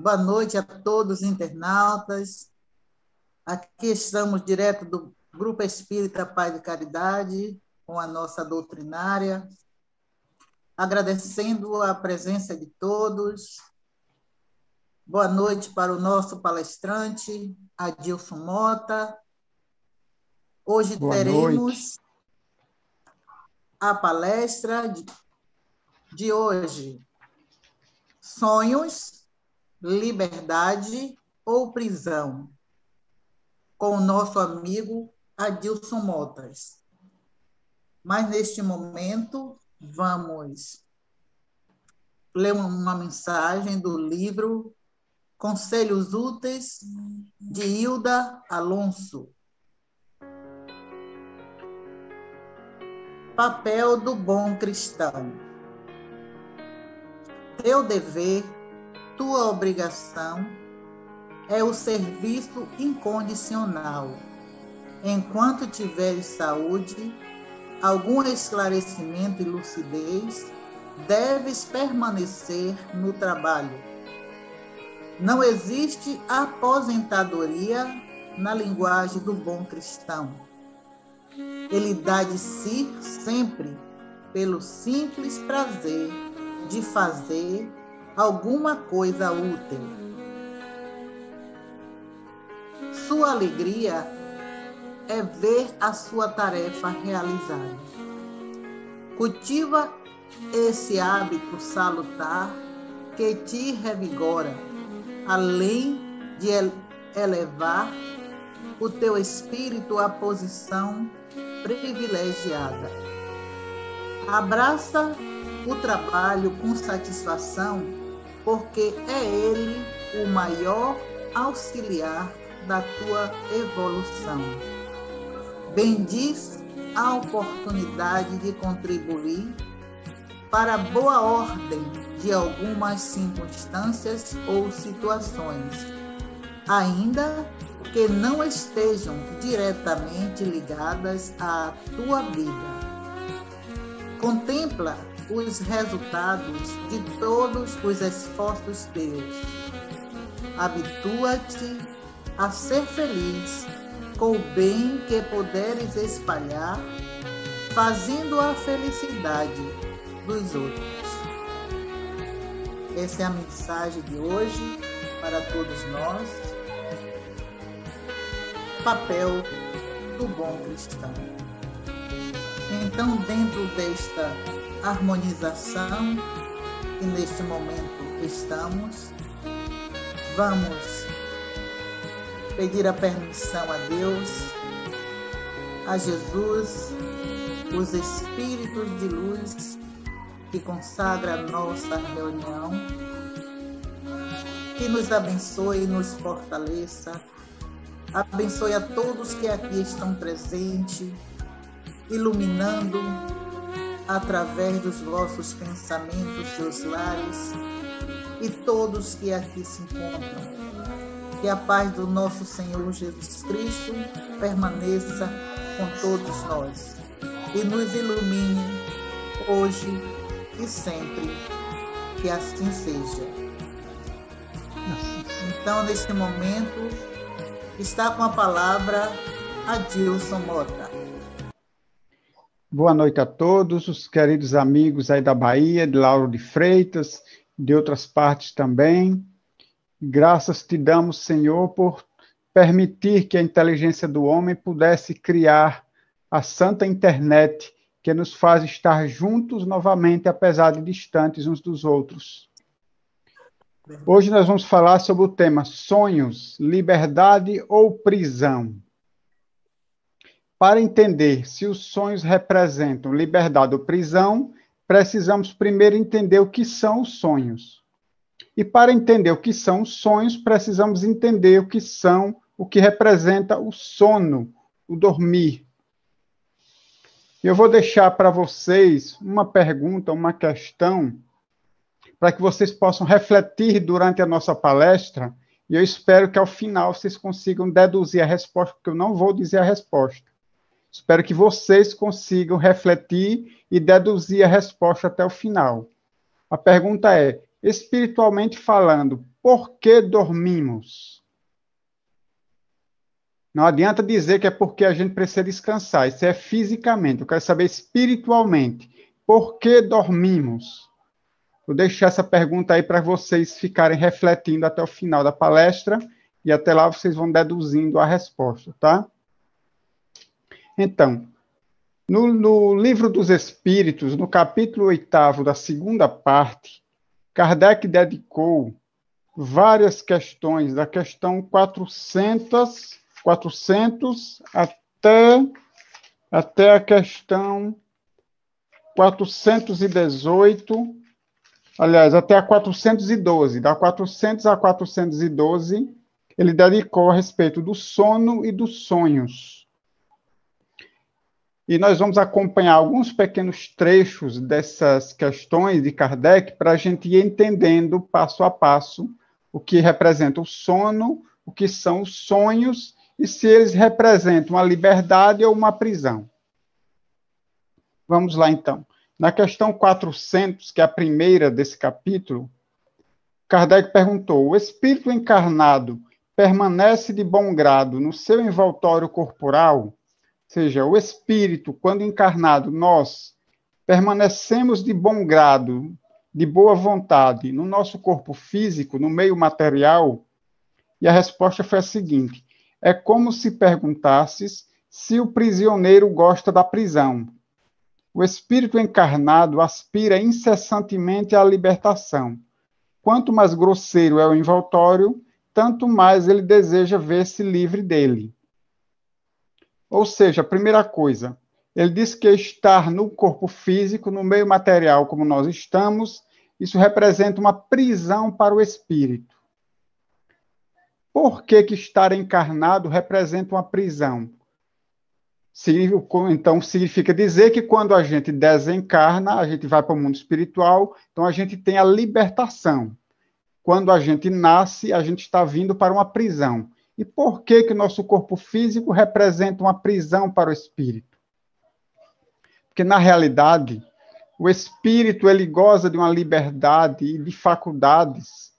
Boa noite a todos os internautas. Aqui estamos direto do Grupo Espírita Pai de Caridade, com a nossa doutrinária, agradecendo a presença de todos. Boa noite para o nosso palestrante, Adilson Mota. Hoje teremos a palestra de hoje, Sonhos, Liberdade ou Prisão, com o nosso amigo Adilson Motas. Mas, neste momento, vamos ler uma mensagem do livro Conselhos Úteis, de Hilda Alonso. Papel do bom cristão. Teu dever, tua obrigação, é o serviço incondicional. Enquanto tiveres saúde, algum esclarecimento e lucidez, deves permanecer no trabalho. Não existe aposentadoria na linguagem do bom cristão. Ele dá de si sempre pelo simples prazer de fazer alguma coisa útil. Sua alegria é ver a sua tarefa realizada. Cultiva esse hábito salutar que te revigora, além de elevar o teu espírito à posição privilegiada. Abraça o trabalho com satisfação, porque é ele o maior auxiliar da tua evolução. Bendiz a oportunidade de contribuir para a boa ordem de algumas circunstâncias ou situações, ainda que não estejam diretamente ligadas à tua vida. Contempla os resultados de todos os esforços teus. Habitua-te a ser feliz com o bem que puderes espalhar, fazendo a felicidade dos outros. Essa é a mensagem de hoje para todos nós. Papel do bom cristão. Então, dentro desta harmonização que neste momento estamos, vamos pedir a permissão a Deus, a Jesus, os Espíritos de luz que consagra a nossa reunião, que nos abençoe e nos fortaleça. Abençoe a todos que aqui estão presentes, iluminando através dos vossos pensamentos, seus lares, e todos que aqui se encontram. Que a paz do nosso Senhor Jesus Cristo permaneça com todos nós e nos ilumine hoje e sempre, que assim seja. Então, neste momento, está com a palavra Adilson Mota. Boa noite a todos os queridos amigos aí da Bahia, de Lauro de Freitas, de outras partes também. Graças te damos, Senhor, por permitir que a inteligência do homem pudesse criar a santa internet que nos faz estar juntos novamente, apesar de distantes uns dos outros. Hoje nós vamos falar sobre o tema sonhos, liberdade ou prisão. Para entender se os sonhos representam liberdade ou prisão, precisamos primeiro entender o que são os sonhos. E para entender o que são os sonhos, precisamos entender o que representa o sono, o dormir. Eu vou deixar para vocês uma pergunta, uma questão, para que vocês possam refletir durante a nossa palestra, e eu espero que ao final vocês consigam deduzir a resposta, porque eu não vou dizer a resposta. Espero que vocês consigam refletir e deduzir a resposta até o final. A pergunta é: espiritualmente falando, por que dormimos? Não adianta dizer que é porque a gente precisa descansar, isso é fisicamente. Eu quero saber espiritualmente, por que dormimos? Vou deixar essa pergunta aí para vocês ficarem refletindo até o final da palestra e até lá vocês vão deduzindo a resposta, tá? Então, no Livro dos Espíritos, no capítulo 8º da segunda parte, Kardec dedicou várias questões, da questão 400 até a questão 418, aliás, até a 412, da 400 a 412, ele dedicou a respeito do sono e dos sonhos. E nós vamos acompanhar alguns pequenos trechos dessas questões de Kardec para a gente ir entendendo passo a passo o que representa o sono, o que são os sonhos e se eles representam a liberdade ou uma prisão. Vamos lá, então. Na questão 400, que é a primeira desse capítulo, Kardec perguntou: o espírito encarnado permanece de bom grado no seu envoltório corporal? Ou seja, o espírito, quando encarnado, nós permanecemos de bom grado, de boa vontade, no nosso corpo físico, no meio material? E a resposta foi a seguinte: é como se perguntasses se o prisioneiro gosta da prisão. O espírito encarnado aspira incessantemente à libertação. Quanto mais grosseiro é o envoltório, tanto mais ele deseja ver-se livre dele. Ou seja, a primeira coisa, ele diz que estar no corpo físico, no meio material como nós estamos, isso representa uma prisão para o espírito. Por que estar encarnado representa uma prisão? Então, significa dizer que quando a gente desencarna, a gente vai para o mundo espiritual, então a gente tem a libertação. Quando a gente nasce, a gente está vindo para uma prisão. E por que o nosso corpo físico representa uma prisão para o espírito? Porque, na realidade, o espírito ele goza de uma liberdade e de faculdades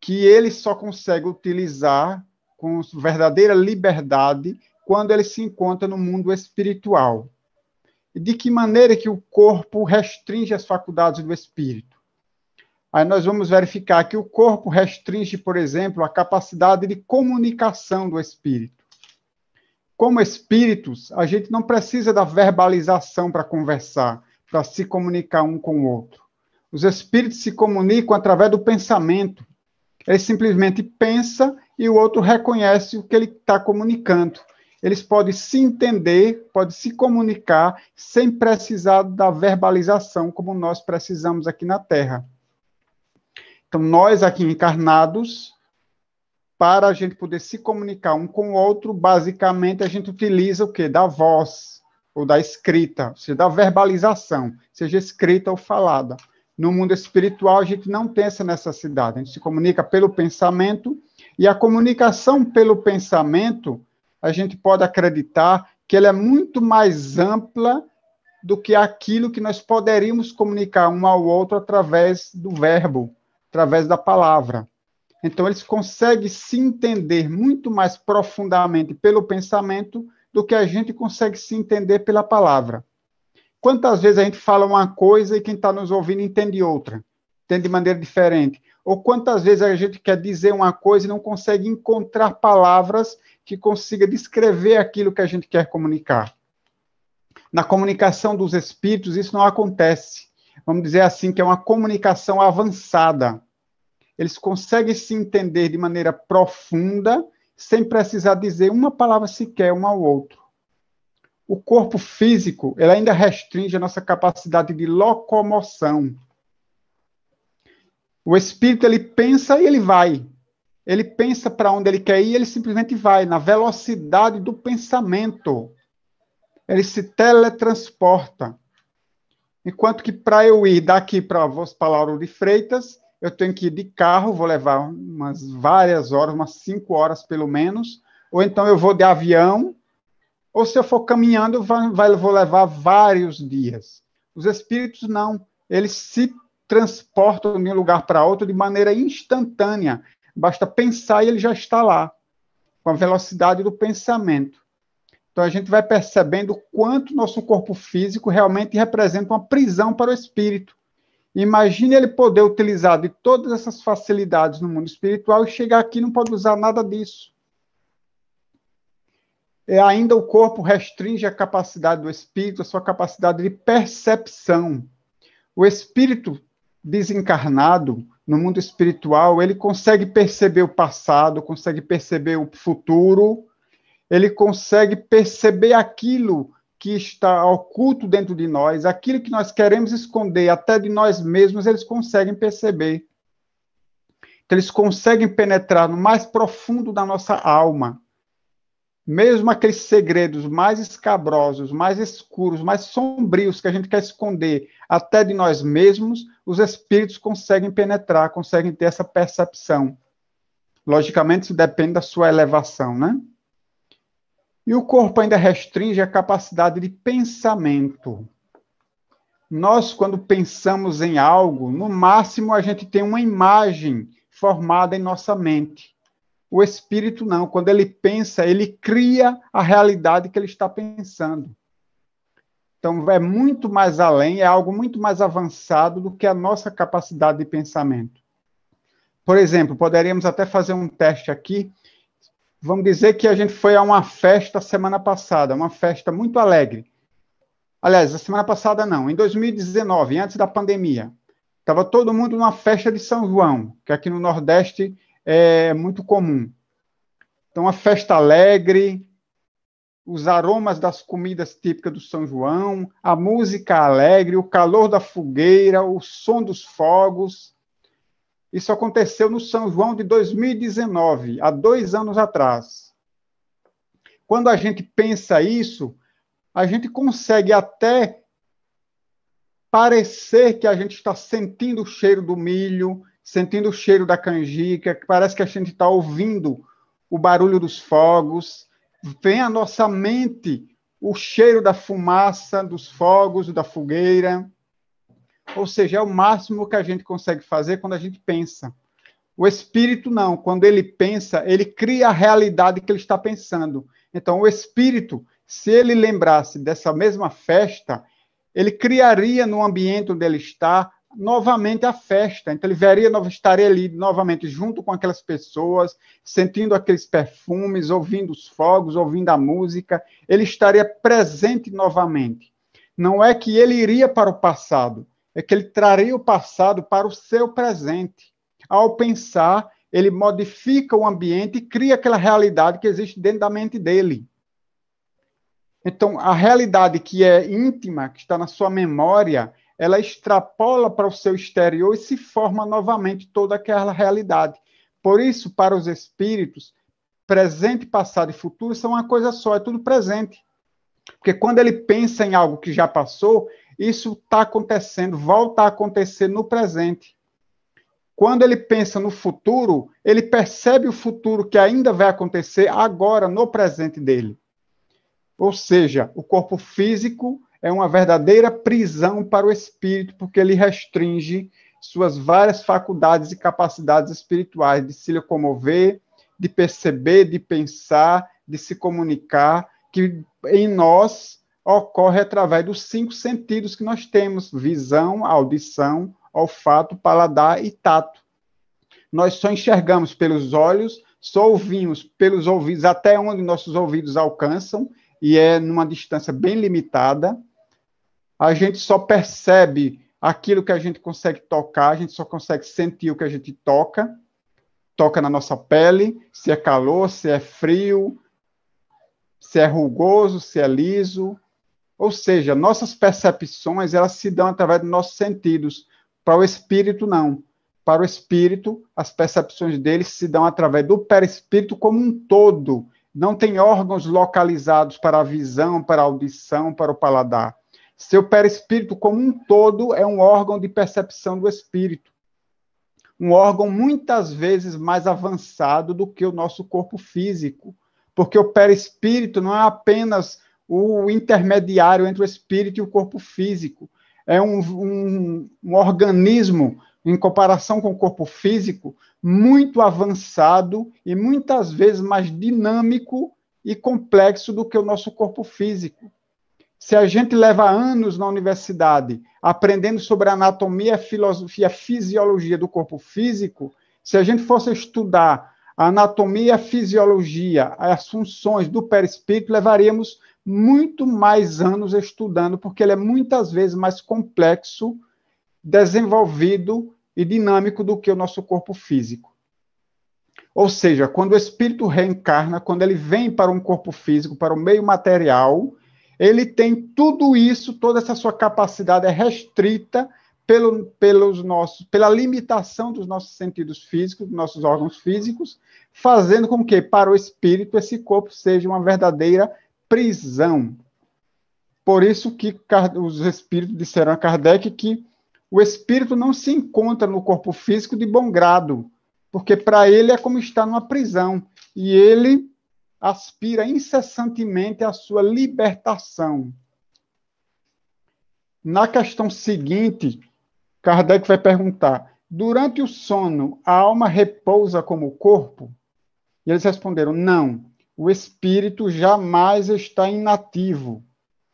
que ele só consegue utilizar com verdadeira liberdade quando ele se encontra no mundo espiritual. E de que maneira que o corpo restringe as faculdades do espírito? Aí nós vamos verificar que o corpo restringe, por exemplo, a capacidade de comunicação do espírito. Como espíritos, a gente não precisa da verbalização para conversar, para se comunicar um com o outro. Os espíritos se comunicam através do pensamento. Ele simplesmente pensa e o outro reconhece o que ele está comunicando. Eles podem se entender, podem se comunicar sem precisar da verbalização, como nós precisamos aqui na Terra. Então, nós aqui encarnados, para a gente poder se comunicar um com o outro, basicamente a gente utiliza o quê? Da voz, ou da escrita, ou seja, da verbalização, seja escrita ou falada. No mundo espiritual, a gente não tem essa necessidade. A gente se comunica pelo pensamento, e a comunicação pelo pensamento, a gente pode acreditar que ela é muito mais ampla do que aquilo que nós poderíamos comunicar um ao outro através do verbo, através da palavra. Então, eles conseguem se entender muito mais profundamente pelo pensamento do que a gente consegue se entender pela palavra. Quantas vezes a gente fala uma coisa e quem está nos ouvindo entende outra, entende de maneira diferente? Ou quantas vezes a gente quer dizer uma coisa e não consegue encontrar palavras que consiga descrever aquilo que a gente quer comunicar? Na comunicação dos espíritos, isso não acontece. Vamos dizer assim, que é uma comunicação avançada. Eles conseguem se entender de maneira profunda, sem precisar dizer uma palavra sequer um ao outro. O corpo físico, ele ainda restringe a nossa capacidade de locomoção. O espírito, ele pensa e ele vai. Ele pensa para onde ele quer ir e ele simplesmente vai, na velocidade do pensamento. Ele se teletransporta. Enquanto que para eu ir daqui para Lauro de Freitas, eu tenho que ir de carro, vou levar umas várias horas, umas 5 horas pelo menos, ou então eu vou de avião, ou se eu for caminhando, vou levar vários dias. Os espíritos não, eles se transportam de um lugar para outro de maneira instantânea. Basta pensar e ele já está lá, com a velocidade do pensamento. Então, a gente vai percebendo o quanto nosso corpo físico realmente representa uma prisão para o espírito. Imagine ele poder utilizar de todas essas facilidades no mundo espiritual e chegar aqui e não pode usar nada disso. Ainda o corpo restringe a capacidade do espírito, a sua capacidade de percepção. O espírito desencarnado, no mundo espiritual, ele consegue perceber o passado, consegue perceber o futuro, ele consegue perceber aquilo que está oculto dentro de nós, aquilo que nós queremos esconder até de nós mesmos, eles conseguem perceber. Então, eles conseguem penetrar no mais profundo da nossa alma. Mesmo aqueles segredos mais escabrosos, mais escuros, mais sombrios que a gente quer esconder até de nós mesmos, os espíritos conseguem penetrar, conseguem ter essa percepção. Logicamente, isso depende da sua elevação, né? E o corpo ainda restringe a capacidade de pensamento. Nós, quando pensamos em algo, no máximo a gente tem uma imagem formada em nossa mente. O espírito não. Quando ele pensa, ele cria a realidade que ele está pensando. Então, é muito mais além, é algo muito mais avançado do que a nossa capacidade de pensamento. Por exemplo, poderíamos até fazer um teste aqui. Vamos dizer que a gente foi a uma festa semana passada, uma festa muito alegre. Aliás, a semana passada não, em 2019, antes da pandemia. Estava todo mundo numa festa de São João, que aqui no Nordeste é muito comum. Então, uma festa alegre, os aromas das comidas típicas do São João, a música alegre, o calor da fogueira, o som dos fogos. Isso aconteceu no São João de 2019, há 2 anos atrás. Quando a gente pensa isso, a gente consegue até parecer que a gente está sentindo o cheiro do milho, sentindo o cheiro da canjica, que parece que a gente está ouvindo o barulho dos fogos, vem à nossa mente o cheiro da fumaça, dos fogos, da fogueira. Ou seja, é o máximo que a gente consegue fazer quando a gente pensa. O espírito não, quando ele pensa, ele cria a realidade que ele está pensando. Então, o espírito, se ele lembrasse dessa mesma festa, ele criaria no ambiente onde ele está novamente a festa. Então, ele estaria ali novamente junto com aquelas pessoas, sentindo aqueles perfumes, ouvindo os fogos, ouvindo a música. Ele estaria presente novamente. Não é que ele iria para o passado, é que ele traria o passado para o seu presente. Ao pensar, ele modifica o ambiente e cria aquela realidade que existe dentro da mente dele. Então, a realidade que é íntima, que está na sua memória, ela extrapola para o seu exterior e se forma novamente toda aquela realidade. Por isso, para os espíritos, presente, passado e futuro são uma coisa só, é tudo presente. Porque quando ele pensa em algo que já passou, isso está acontecendo, volta a acontecer no presente. Quando ele pensa no futuro, ele percebe o futuro que ainda vai acontecer agora, no presente dele. Ou seja, o corpo físico é uma verdadeira prisão para o espírito, porque ele restringe suas várias faculdades e capacidades espirituais de se locomover, de perceber, de pensar, de se comunicar, que em nós ocorre através dos 5 sentidos que nós temos: visão, audição, olfato, paladar e tato. Nós só enxergamos pelos olhos, só ouvimos pelos ouvidos, até onde nossos ouvidos alcançam, e é numa distância bem limitada. A gente só percebe aquilo que a gente consegue tocar, a gente só consegue sentir o que a gente toca na nossa pele, se é calor, se é frio, se é rugoso, se é liso. Ou seja, nossas percepções, elas se dão através dos nossos sentidos. Para o espírito, não. Para o espírito, as percepções dele se dão através do perispírito como um todo. Não tem órgãos localizados para a visão, para a audição, para o paladar. Seu perispírito como um todo é um órgão de percepção do espírito. Um órgão muitas vezes mais avançado do que o nosso corpo físico. Porque o perispírito não é apenas o intermediário entre o espírito e o corpo físico. é um organismo, em comparação com o corpo físico, muito avançado e muitas vezes mais dinâmico e complexo do que o nosso corpo físico. Se a gente leva anos na universidade aprendendo sobre a anatomia e a fisiologia do corpo físico, se a gente fosse estudar a anatomia e a fisiologia, as funções do perispírito, levaríamos muito mais anos estudando, porque ele é muitas vezes mais complexo, desenvolvido e dinâmico do que o nosso corpo físico. Ou seja, quando o espírito reencarna, quando ele vem para um corpo físico, para o meio material, ele tem tudo isso, toda essa sua capacidade é restrita pela limitação dos nossos sentidos físicos, dos nossos órgãos físicos, fazendo com que, para o espírito, esse corpo seja uma verdadeira prisão. Por isso que os espíritos disseram a Kardec que o espírito não se encontra no corpo físico de bom grado, porque para ele é como estar numa prisão, e ele aspira incessantemente à sua libertação. Na questão seguinte, Kardec vai perguntar: durante o sono, a alma repousa como o corpo? E eles responderam: não, o espírito jamais está inativo.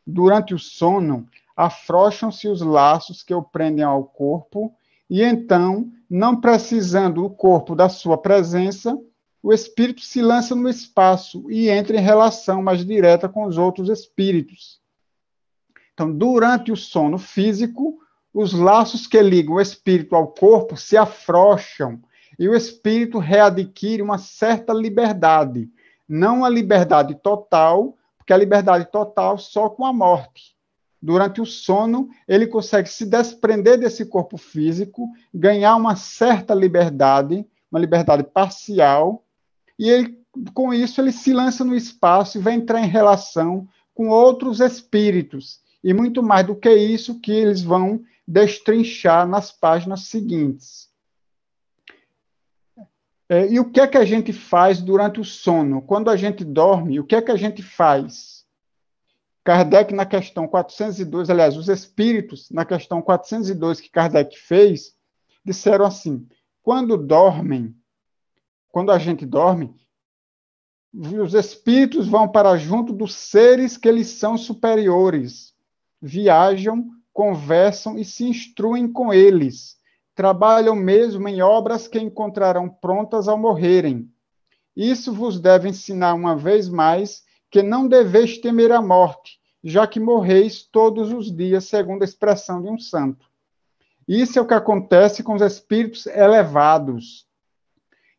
Durante o sono, afrouxam-se os laços que o prendem ao corpo, e então, não precisando o corpo da sua presença, o espírito se lança no espaço e entra em relação mais direta com os outros espíritos. Então, durante o sono físico, os laços que ligam o espírito ao corpo se afrouxam e o espírito readquire uma certa liberdade. Não a liberdade total, porque a liberdade total só com a morte. Durante o sono, ele consegue se desprender desse corpo físico, ganhar uma certa liberdade, uma liberdade parcial, e ele, com isso ele se lança no espaço e vai entrar em relação com outros espíritos. E muito mais do que isso que eles vão destrinchar nas páginas seguintes. E o que é que a gente faz durante o sono? Quando a gente dorme, o que é que a gente faz? Kardec, na questão 402, aliás, os espíritos, na questão 402 que Kardec fez, disseram assim: quando a gente dorme, os espíritos vão para junto dos seres que lhes são superiores, viajam, conversam e se instruem com eles, trabalham mesmo em obras que encontrarão prontas ao morrerem. Isso vos deve ensinar uma vez mais que não deveis temer a morte, já que morreis todos os dias, segundo a expressão de um santo. Isso é o que acontece com os espíritos elevados.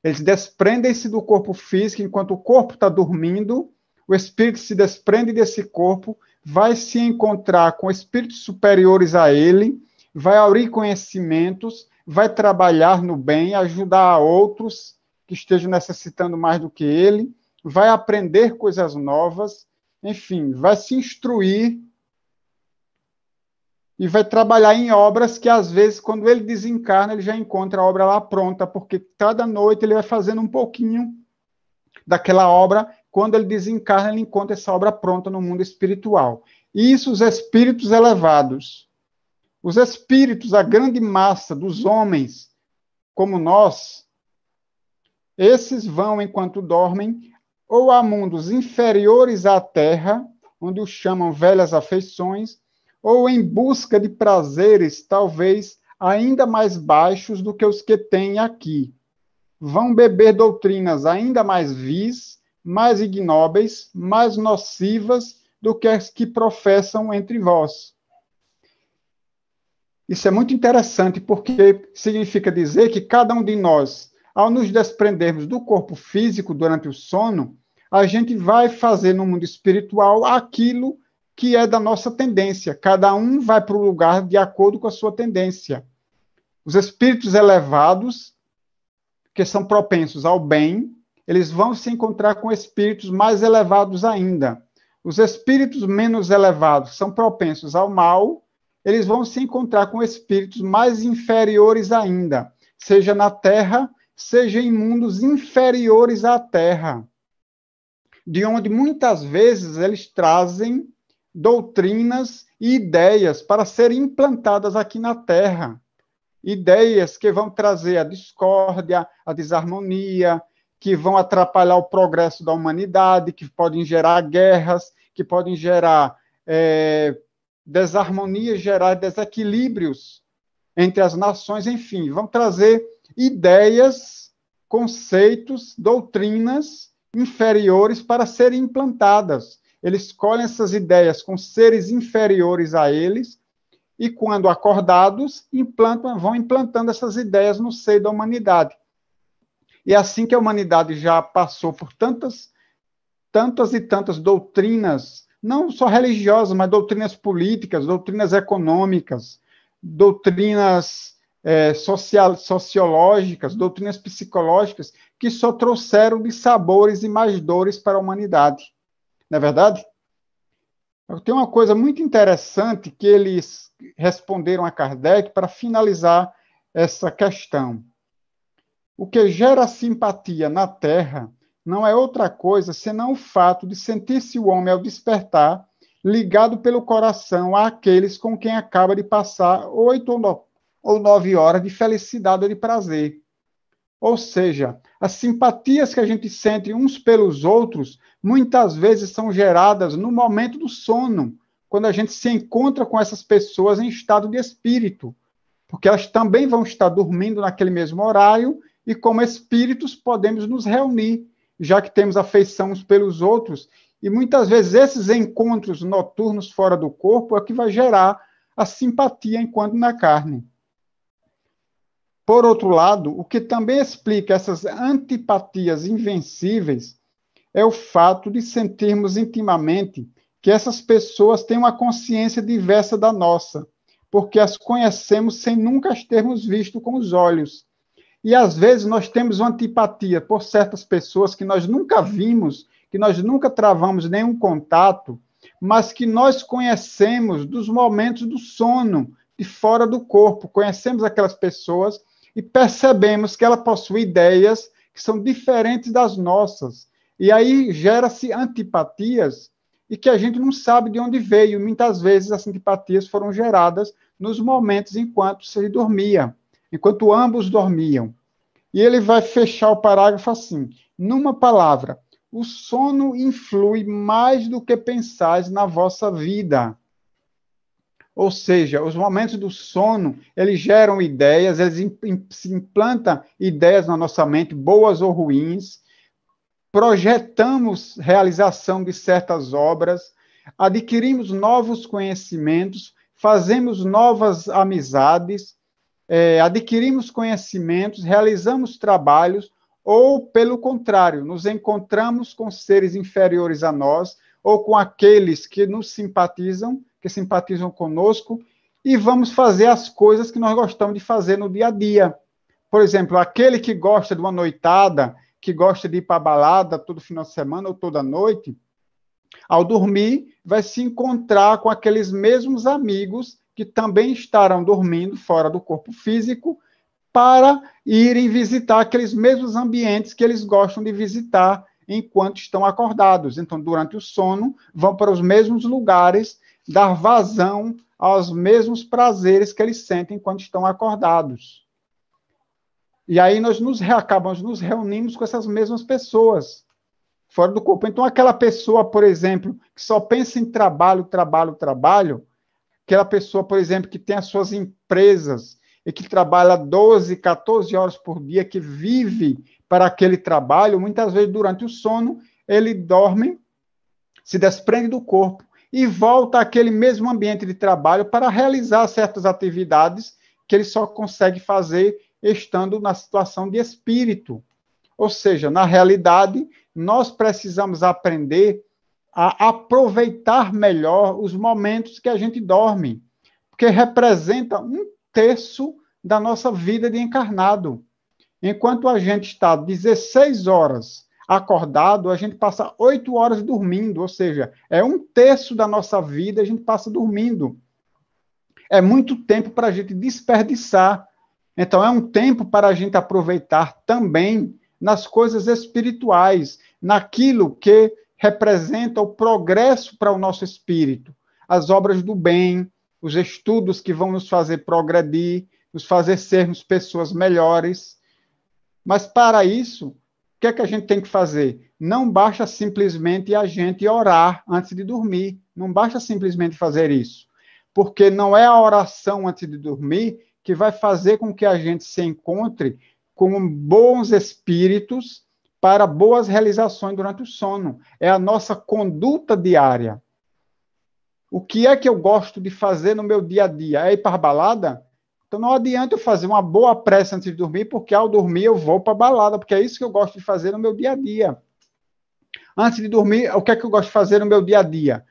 Eles desprendem-se do corpo físico, enquanto o corpo está dormindo, o espírito se desprende desse corpo, vai se encontrar com espíritos superiores a ele, vai aurir conhecimentos, vai trabalhar no bem, ajudar a outros que estejam necessitando mais do que ele, vai aprender coisas novas, enfim, vai se instruir e vai trabalhar em obras que, às vezes, quando ele desencarna, ele já encontra a obra lá pronta, porque cada noite ele vai fazendo um pouquinho daquela obra. Quando ele desencarna, ele encontra essa obra pronta no mundo espiritual. Isso, os espíritos elevados. Os espíritos, a grande massa dos homens, como nós, esses vão, enquanto dormem, ou a mundos inferiores à Terra, onde os chamam velhas afeições, ou em busca de prazeres, talvez, ainda mais baixos do que os que têm aqui. Vão beber doutrinas ainda mais vis, mais ignóbeis, mais nocivas do que as que professam entre vós. Isso é muito interessante, porque significa dizer que cada um de nós, ao nos desprendermos do corpo físico durante o sono, a gente vai fazer no mundo espiritual aquilo que é da nossa tendência. Cada um vai para o lugar de acordo com a sua tendência. Os espíritos elevados, que são propensos ao bem, eles vão se encontrar com espíritos mais elevados ainda. Os espíritos menos elevados são propensos ao mal, eles vão se encontrar com espíritos mais inferiores ainda, seja na Terra, seja em mundos inferiores à Terra, de onde muitas vezes eles trazem doutrinas ideias para serem implantadas aqui na Terra. Ideias que vão trazer a discórdia, a desarmonia, que vão atrapalhar o progresso da humanidade, que podem gerar guerras, que podem gerar desarmonias, gerar desequilíbrios entre as nações, enfim, vão trazer ideias, conceitos, doutrinas inferiores para serem implantadas. Eles escolhem essas ideias com seres inferiores a eles e, quando acordados, vão implantando essas ideias no seio da humanidade. E é assim que a humanidade já passou por tantas e tantas doutrinas, não só religiosas, mas doutrinas políticas, doutrinas econômicas, doutrinas sociológicas, doutrinas psicológicas, que só trouxeram dissabores e mais dores para a humanidade. Não é verdade? Tem uma coisa muito interessante que eles responderam a Kardec para finalizar essa questão. O que gera simpatia na Terra não é outra coisa senão o fato de sentir-se o homem, ao despertar, ligado pelo coração àqueles com quem acaba de passar 8 ou 9 horas de felicidade ou de prazer. Ou seja, as simpatias que a gente sente uns pelos outros, muitas vezes são geradas no momento do sono, quando a gente se encontra com essas pessoas em estado de espírito, porque elas também vão estar dormindo naquele mesmo horário e, como espíritos, podemos nos reunir, já que temos afeição uns pelos outros, e muitas vezes esses encontros noturnos fora do corpo é que vai gerar a simpatia enquanto na carne. Por outro lado, o que também explica essas antipatias invencíveis é o fato de sentirmos intimamente que essas pessoas têm uma consciência diversa da nossa, porque as conhecemos sem nunca as termos visto com os olhos. E, às vezes, nós temos uma antipatia por certas pessoas que nós nunca vimos, que nós nunca travamos nenhum contato, mas que nós conhecemos dos momentos do sono, de fora do corpo. Conhecemos aquelas pessoas e percebemos que ela possui ideias que são diferentes das nossas. E aí gera-se antipatias e que a gente não sabe de onde veio. Muitas vezes as antipatias foram geradas nos momentos enquanto se dormia, enquanto ambos dormiam. E ele vai fechar o parágrafo assim: numa palavra, o sono influi mais do que pensais na vossa vida. Ou seja, os momentos do sono, eles geram ideias, eles se implantam ideias na nossa mente, boas ou ruins, projetamos realização de certas obras, adquirimos novos conhecimentos, fazemos novas amizades, adquirimos conhecimentos, realizamos trabalhos, ou, pelo contrário, nos encontramos com seres inferiores a nós, ou com aqueles que nos simpatizam, que simpatizam conosco, e vamos fazer as coisas que nós gostamos de fazer no dia a dia. Por exemplo, aquele que gosta de uma noitada, que gosta de ir para a balada todo final de semana ou toda noite, ao dormir, vai se encontrar com aqueles mesmos amigos que também estarão dormindo fora do corpo físico, para irem visitar aqueles mesmos ambientes que eles gostam de visitar enquanto estão acordados. Então, durante o sono, vão para os mesmos lugares, dar vazão aos mesmos prazeres que eles sentem quando estão acordados. E aí nós acabamos nos reunimos com essas mesmas pessoas, fora do corpo. Então, aquela pessoa, por exemplo, que só pensa em trabalho, aquela pessoa, por exemplo, que tem as suas empresas e que trabalha 12, 14 horas por dia, que vive para aquele trabalho, muitas vezes durante o sono, ele dorme, se desprende do corpo e volta àquele mesmo ambiente de trabalho para realizar certas atividades que ele só consegue fazer estando na situação de espírito. Ou seja, na realidade, nós precisamos aprender a aproveitar melhor os momentos que a gente dorme, porque representa 1/3 da nossa vida de encarnado. Enquanto a gente está 16 horas acordado, a gente passa 8 horas dormindo, ou seja, é 1/3 da nossa vida a gente passa dormindo. É muito tempo para a gente desperdiçar. Então, é um tempo para a gente aproveitar também nas coisas espirituais, naquilo que representa o progresso para o nosso espírito, as obras do bem, os estudos que vão nos fazer progredir, nos fazer sermos pessoas melhores. Mas para isso, o que é que a gente tem que fazer? Não basta simplesmente a gente orar antes de dormir. Não basta simplesmente fazer isso. Porque não é a oração antes de dormir que vai fazer com que a gente se encontre com bons espíritos para boas realizações durante o sono. É a nossa conduta diária. O que é que eu gosto de fazer no meu dia a dia? É ir para a balada? Então não adianta eu fazer uma boa prece antes de dormir, porque ao dormir eu vou para a balada, porque é isso que eu gosto de fazer no meu dia a dia. Antes de dormir, o que é que eu gosto de fazer no meu dia a dia?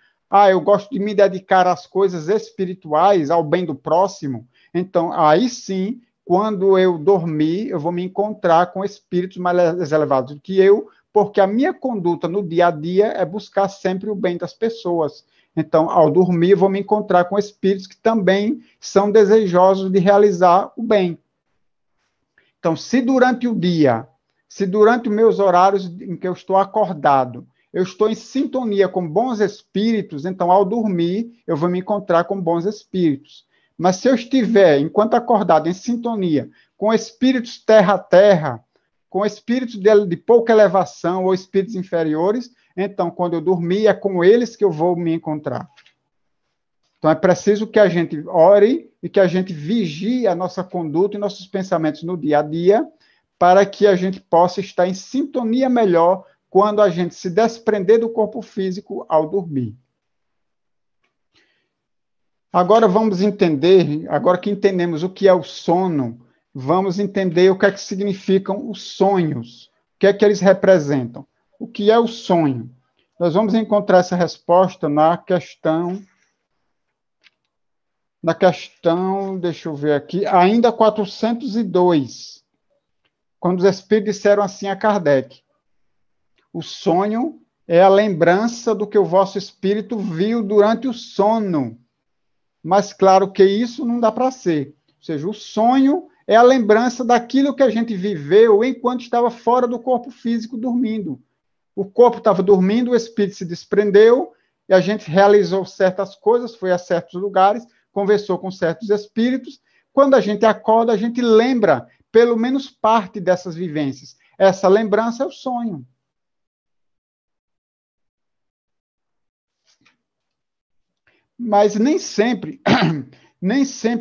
Eu gosto de me dedicar às coisas espirituais, ao bem do próximo. Então, aí sim, quando eu dormir, eu vou me encontrar com espíritos mais elevados do que eu, porque a minha conduta no dia a dia é buscar sempre o bem das pessoas. Então, ao dormir, eu vou me encontrar com espíritos que também são desejosos de realizar o bem. Então, se durante o dia, se durante os meus horários em que eu estou acordado, eu estou em sintonia com bons espíritos, então, ao dormir, eu vou me encontrar com bons espíritos. Mas se eu estiver, enquanto acordado, em sintonia com espíritos terra-terra, com espíritos de pouca elevação ou espíritos inferiores, então, quando eu dormir, é com eles que eu vou me encontrar. Então, é preciso que a gente ore e que a gente vigie a nossa conduta e nossos pensamentos no dia a dia, para que a gente possa estar em sintonia melhor quando a gente se desprender do corpo físico ao dormir. Agora vamos entender, agora que entendemos o que é o sono, vamos entender o que é que significam os sonhos, o que é que eles representam. O que é o sonho? Nós vamos encontrar essa resposta na questão, deixa eu ver aqui, ainda 402, quando os espíritos disseram assim a Kardec: o sonho é a lembrança do que o vosso espírito viu durante o sono. Mas claro que isso não dá para ser. Ou seja, o sonho é a lembrança daquilo que a gente viveu enquanto estava fora do corpo físico dormindo. O corpo estava dormindo, o espírito se desprendeu, e a gente realizou certas coisas, foi a certos lugares, conversou com certos espíritos. Quando a gente acorda, a gente lembra pelo menos parte dessas vivências. Essa lembrança é o sonho. Mas nem sempre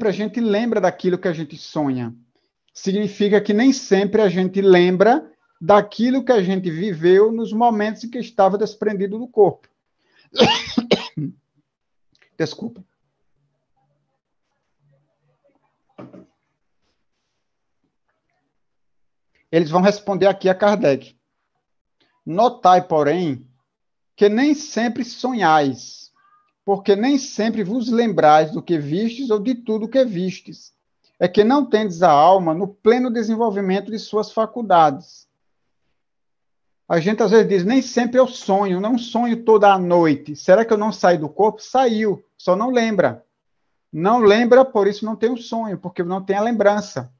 a gente lembra daquilo que a gente sonha. Significa que nem sempre a gente lembra daquilo que a gente viveu nos momentos em que estava desprendido do corpo. Desculpa. Eles vão responder aqui a Kardec. Notai, porém, que nem sempre sonhais, porque nem sempre vos lembrais do que vistes ou de tudo que vistes. É que não tendes a alma no pleno desenvolvimento de suas faculdades. A gente às vezes diz, nem sempre eu sonho, não sonho toda a noite. Será que eu não saí do corpo? Saiu, só não lembra. Não lembra, por isso não tem o sonho, porque não tem a lembrança.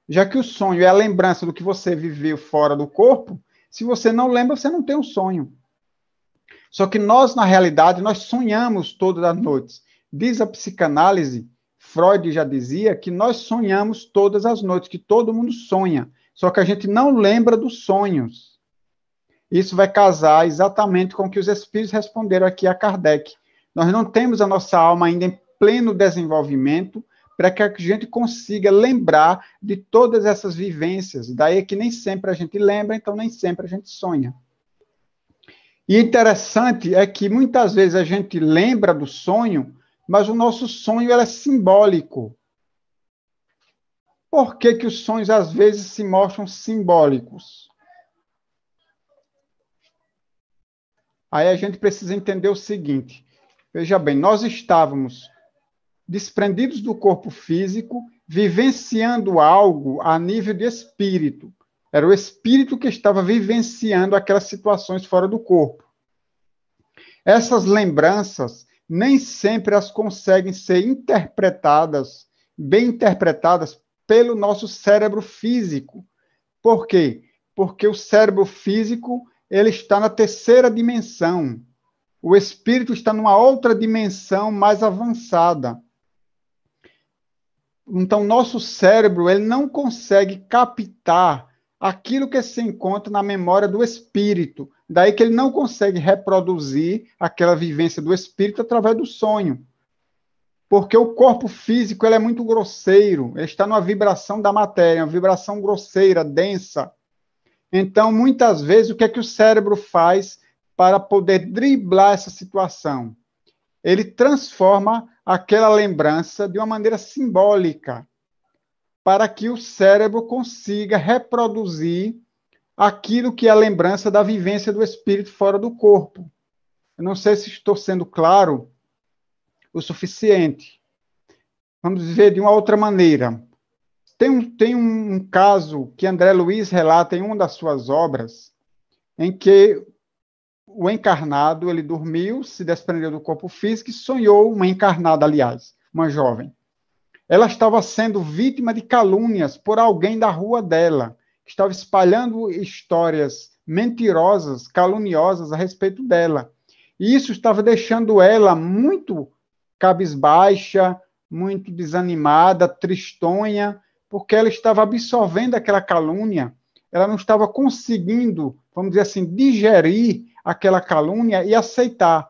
Já que o sonho é a lembrança do que você viveu fora do corpo, se você não lembra, você não tem um sonho. Só que nós, na realidade, nós sonhamos todas as noites. Diz a psicanálise, Freud já dizia que nós sonhamos todas as noites, que todo mundo sonha. Só que a gente não lembra dos sonhos. Isso vai casar exatamente com o que os espíritos responderam aqui a Kardec. Nós não temos a nossa alma ainda em pleno desenvolvimento para que a gente consiga lembrar de todas essas vivências. Daí que nem sempre a gente lembra, então nem sempre a gente sonha. E interessante é que muitas vezes a gente lembra do sonho, mas o nosso sonho é simbólico. Por que que os sonhos às vezes se mostram simbólicos? Aí a gente precisa entender o seguinte. Veja bem, nós estávamos desprendidos do corpo físico, vivenciando algo a nível de espírito. Era o espírito que estava vivenciando aquelas situações fora do corpo. Essas lembranças, nem sempre as conseguem ser interpretadas, bem interpretadas pelo nosso cérebro físico. Por quê? Porque o cérebro físico ele está na terceira dimensão. O espírito está numa outra dimensão mais avançada. Então, nosso cérebro ele não consegue captar aquilo que se encontra na memória do espírito. Daí que ele não consegue reproduzir aquela vivência do espírito através do sonho. Porque o corpo físico ele é muito grosseiro, ele está numa vibração da matéria, uma vibração grosseira, densa. Então, muitas vezes, o que é que o cérebro faz para poder driblar essa situação? Ele transforma aquela lembrança de uma maneira simbólica, para que o cérebro consiga reproduzir aquilo que é a lembrança da vivência do espírito fora do corpo. Eu não sei se estou sendo claro o suficiente. Vamos ver de uma outra maneira. Tem um caso que André Luiz relata em uma das suas obras, em que o encarnado, ele dormiu, se desprendeu do corpo físico e sonhou, uma encarnada, aliás, uma jovem. Ela estava sendo vítima de calúnias por alguém da rua dela, que estava espalhando histórias mentirosas, caluniosas a respeito dela. E isso estava deixando ela muito cabisbaixa, muito desanimada, tristonha, porque ela estava absorvendo aquela calúnia, ela não estava conseguindo, vamos dizer assim, digerir aquela calúnia e aceitar,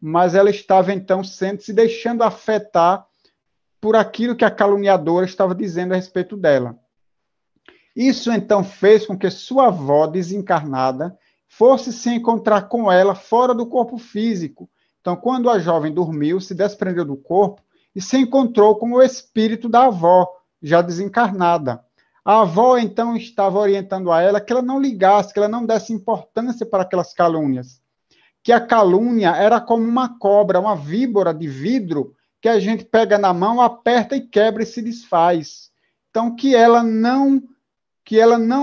mas ela estava então se deixando afetar por aquilo que a caluniadora estava dizendo a respeito dela. Isso então fez com que sua avó desencarnada fosse se encontrar com ela fora do corpo físico. Então, quando a jovem dormiu, se desprendeu do corpo e se encontrou com o espírito da avó, já desencarnada. A avó, então, estava orientando a ela que ela não ligasse, que ela não desse importância para aquelas calúnias. Que a calúnia era como uma cobra, uma víbora de vidro, que a gente pega na mão, aperta e quebra e se desfaz. Então, que ela não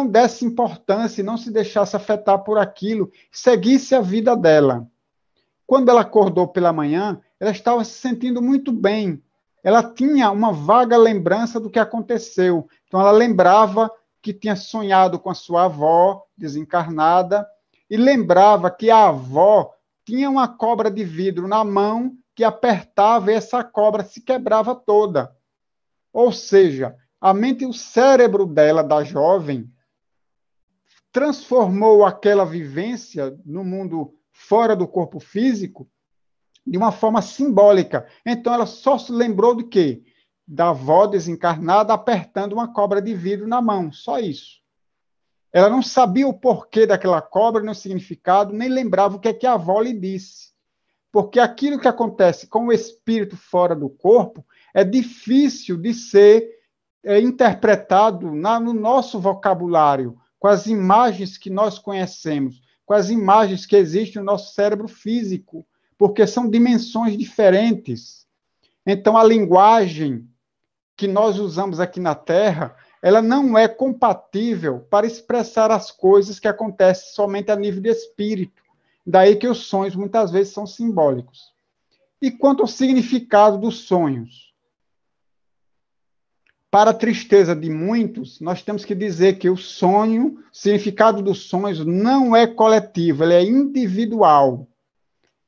desse importância e não se deixasse afetar por aquilo, seguisse a vida dela. Quando ela acordou pela manhã, ela estava se sentindo muito bem. Ela tinha uma vaga lembrança do que aconteceu. Então, ela lembrava que tinha sonhado com a sua avó desencarnada e lembrava que a avó tinha uma cobra de vidro na mão que apertava e essa cobra se quebrava toda. Ou seja, a mente e o cérebro dela, da jovem, transformou aquela vivência no mundo fora do corpo físico de uma forma simbólica. Então, ela só se lembrou de quê? Da avó desencarnada apertando uma cobra de vidro na mão, só isso. Ela não sabia o porquê daquela cobra, nem o significado, nem lembrava o que é que a avó lhe disse. Porque aquilo que acontece com o espírito fora do corpo é difícil de ser interpretado no nosso vocabulário, com as imagens que nós conhecemos, com as imagens que existem no nosso cérebro físico, porque são dimensões diferentes. Então, a linguagem que nós usamos aqui na Terra, ela não é compatível para expressar as coisas que acontecem somente a nível de espírito. Daí que os sonhos muitas vezes são simbólicos. E quanto ao significado dos sonhos? Para a tristeza de muitos, nós temos que dizer que o significado dos sonhos não é coletivo, ele é individual.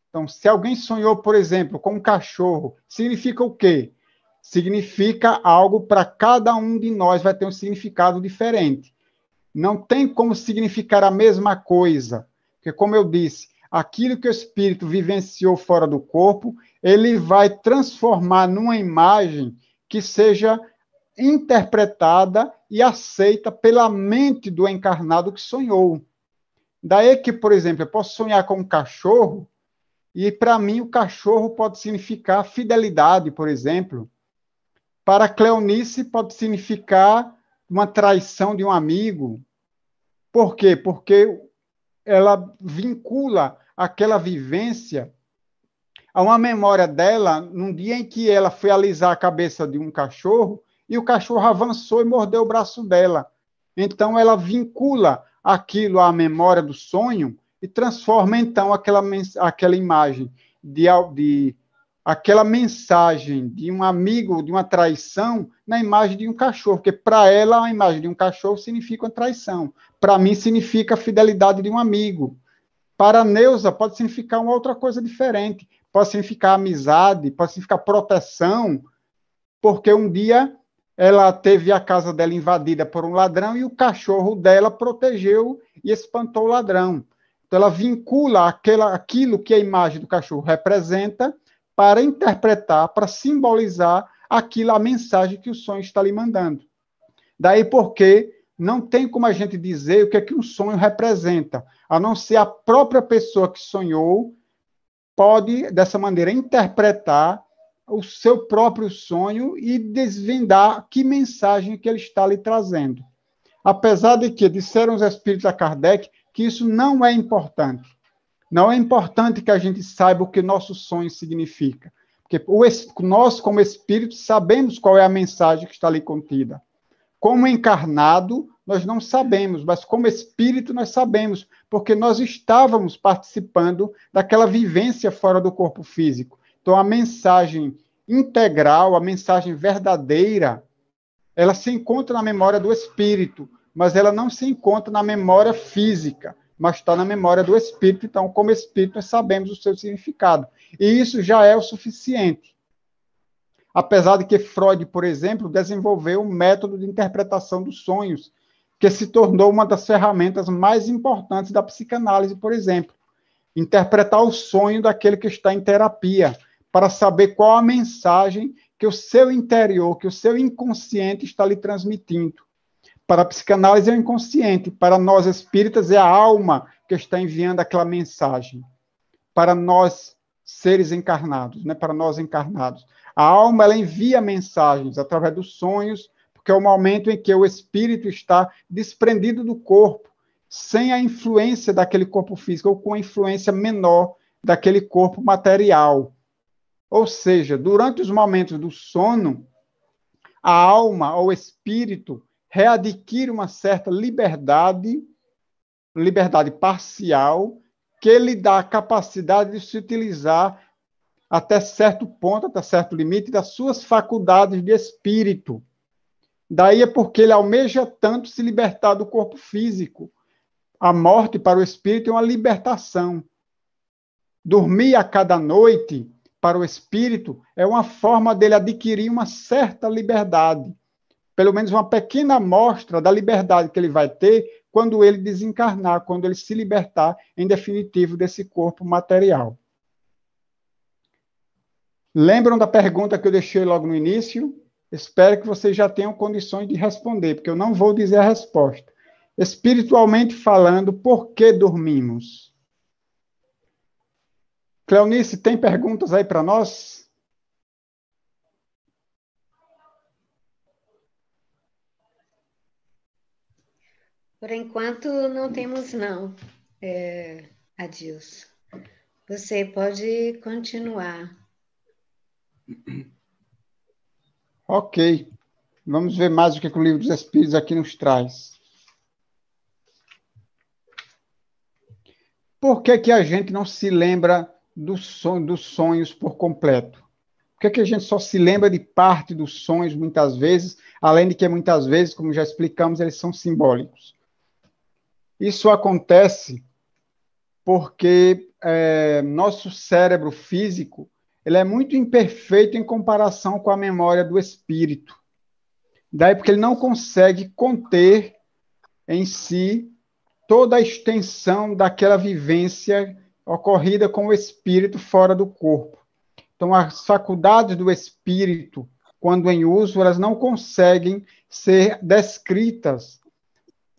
Então, se alguém sonhou, por exemplo, com um cachorro, significa o quê? Significa algo para cada um de nós, vai ter um significado diferente. Não tem como significar a mesma coisa, porque, como eu disse, aquilo que o espírito vivenciou fora do corpo, ele vai transformar numa imagem que seja interpretada e aceita pela mente do encarnado que sonhou. Daí que, por exemplo, eu posso sonhar com um cachorro, e para mim o cachorro pode significar fidelidade, por exemplo. Para Cleonice pode significar uma traição de um amigo. Por quê? Porque ela vincula aquela vivência a uma memória dela num dia em que ela foi alisar a cabeça de um cachorro e o cachorro avançou e mordeu o braço dela. Então, ela vincula aquilo à memória do sonho e transforma, então, aquela imagem aquela mensagem de um amigo, de uma traição, na imagem de um cachorro, porque para ela a imagem de um cachorro significa uma traição. Para mim significa a fidelidade de um amigo. Para a Neuza, pode significar uma outra coisa diferente. Pode significar amizade, pode significar proteção, porque um dia ela teve a casa dela invadida por um ladrão e o cachorro dela protegeu e espantou o ladrão. Então, ela vincula aquilo que a imagem do cachorro representa para interpretar, para simbolizar aquilo, a mensagem que o sonho está lhe mandando. Daí porque não tem como a gente dizer o que é que um sonho representa, a não ser a própria pessoa que sonhou pode, dessa maneira, interpretar o seu próprio sonho e desvendar que mensagem que ele está lhe trazendo. Apesar de que disseram os espíritos a Kardec que isso não é importante. Não é importante que a gente saiba o que nosso sonho significa. Porque nós, como espíritos, sabemos qual é a mensagem que está ali contida. Como encarnado, nós não sabemos, mas como espírito nós sabemos, porque nós estávamos participando daquela vivência fora do corpo físico. Então, a mensagem integral, a mensagem verdadeira, ela se encontra na memória do espírito, mas ela não se encontra na memória física, mas está na memória do espírito. Então, como espírito, nós sabemos o seu significado. E isso já é o suficiente. Apesar de que Freud, por exemplo, desenvolveu um método de interpretação dos sonhos, que se tornou uma das ferramentas mais importantes da psicanálise, por exemplo. Interpretar o sonho daquele que está em terapia, para saber qual a mensagem que o seu interior, que o seu inconsciente está lhe transmitindo. Para a psicanálise é o inconsciente, para nós espíritas é a alma que está enviando aquela mensagem. Para nós, seres encarnados, né? Para nós encarnados. A alma, ela envia mensagens através dos sonhos, porque é o momento em que o espírito está desprendido do corpo, sem a influência daquele corpo físico, ou com a influência menor daquele corpo material. Ou seja, durante os momentos do sono, a alma ou o espírito readquire uma certa liberdade parcial, que lhe dá a capacidade de se utilizar até certo ponto, até certo limite, das suas faculdades de espírito. Daí é porque ele almeja tanto se libertar do corpo físico. A morte para o espírito é uma libertação. Dormir a cada noite, para o espírito, é uma forma dele adquirir uma certa liberdade. Pelo menos uma pequena amostra da liberdade que ele vai ter quando ele desencarnar, quando ele se libertar, em definitivo, desse corpo material. Lembram da pergunta que eu deixei logo no início? Espero que vocês já tenham condições de responder, porque eu não vou dizer a resposta. Espiritualmente falando, por que dormimos? Cleonice, tem perguntas aí para nós? Por enquanto, não temos, não, Adilson. Você pode continuar. Ok. Vamos ver mais o que o Livro dos Espíritos aqui nos traz. Por que a gente não se lembra dos sonhos por completo? Por que a gente só se lembra de parte dos sonhos, muitas vezes, além de que muitas vezes, como já explicamos, eles são simbólicos? Isso acontece porque nosso cérebro físico ele é muito imperfeito em comparação com a memória do espírito. Daí porque ele não consegue conter em si toda a extensão daquela vivência ocorrida com o espírito fora do corpo. Então, as faculdades do espírito, quando em uso, elas não conseguem ser descritas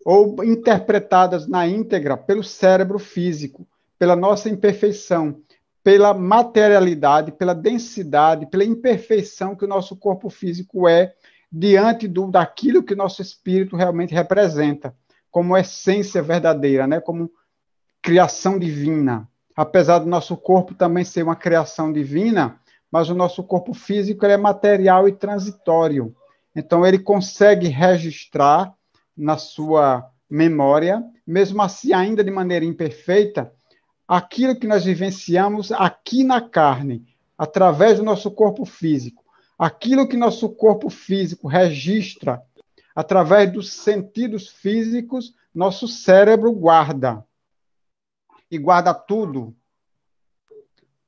ou interpretadas na íntegra pelo cérebro físico, pela nossa imperfeição, pela materialidade, pela densidade, pela imperfeição que o nosso corpo físico é diante daquilo que nosso espírito realmente representa, como essência verdadeira, né? Como criação divina. Apesar do nosso corpo também ser uma criação divina, mas o nosso corpo físico ele é material e transitório. Então, ele consegue registrar na sua memória, mesmo assim, ainda de maneira imperfeita, aquilo que nós vivenciamos aqui na carne, através do nosso corpo físico. Aquilo que nosso corpo físico registra, através dos sentidos físicos, nosso cérebro guarda. e guarda tudo.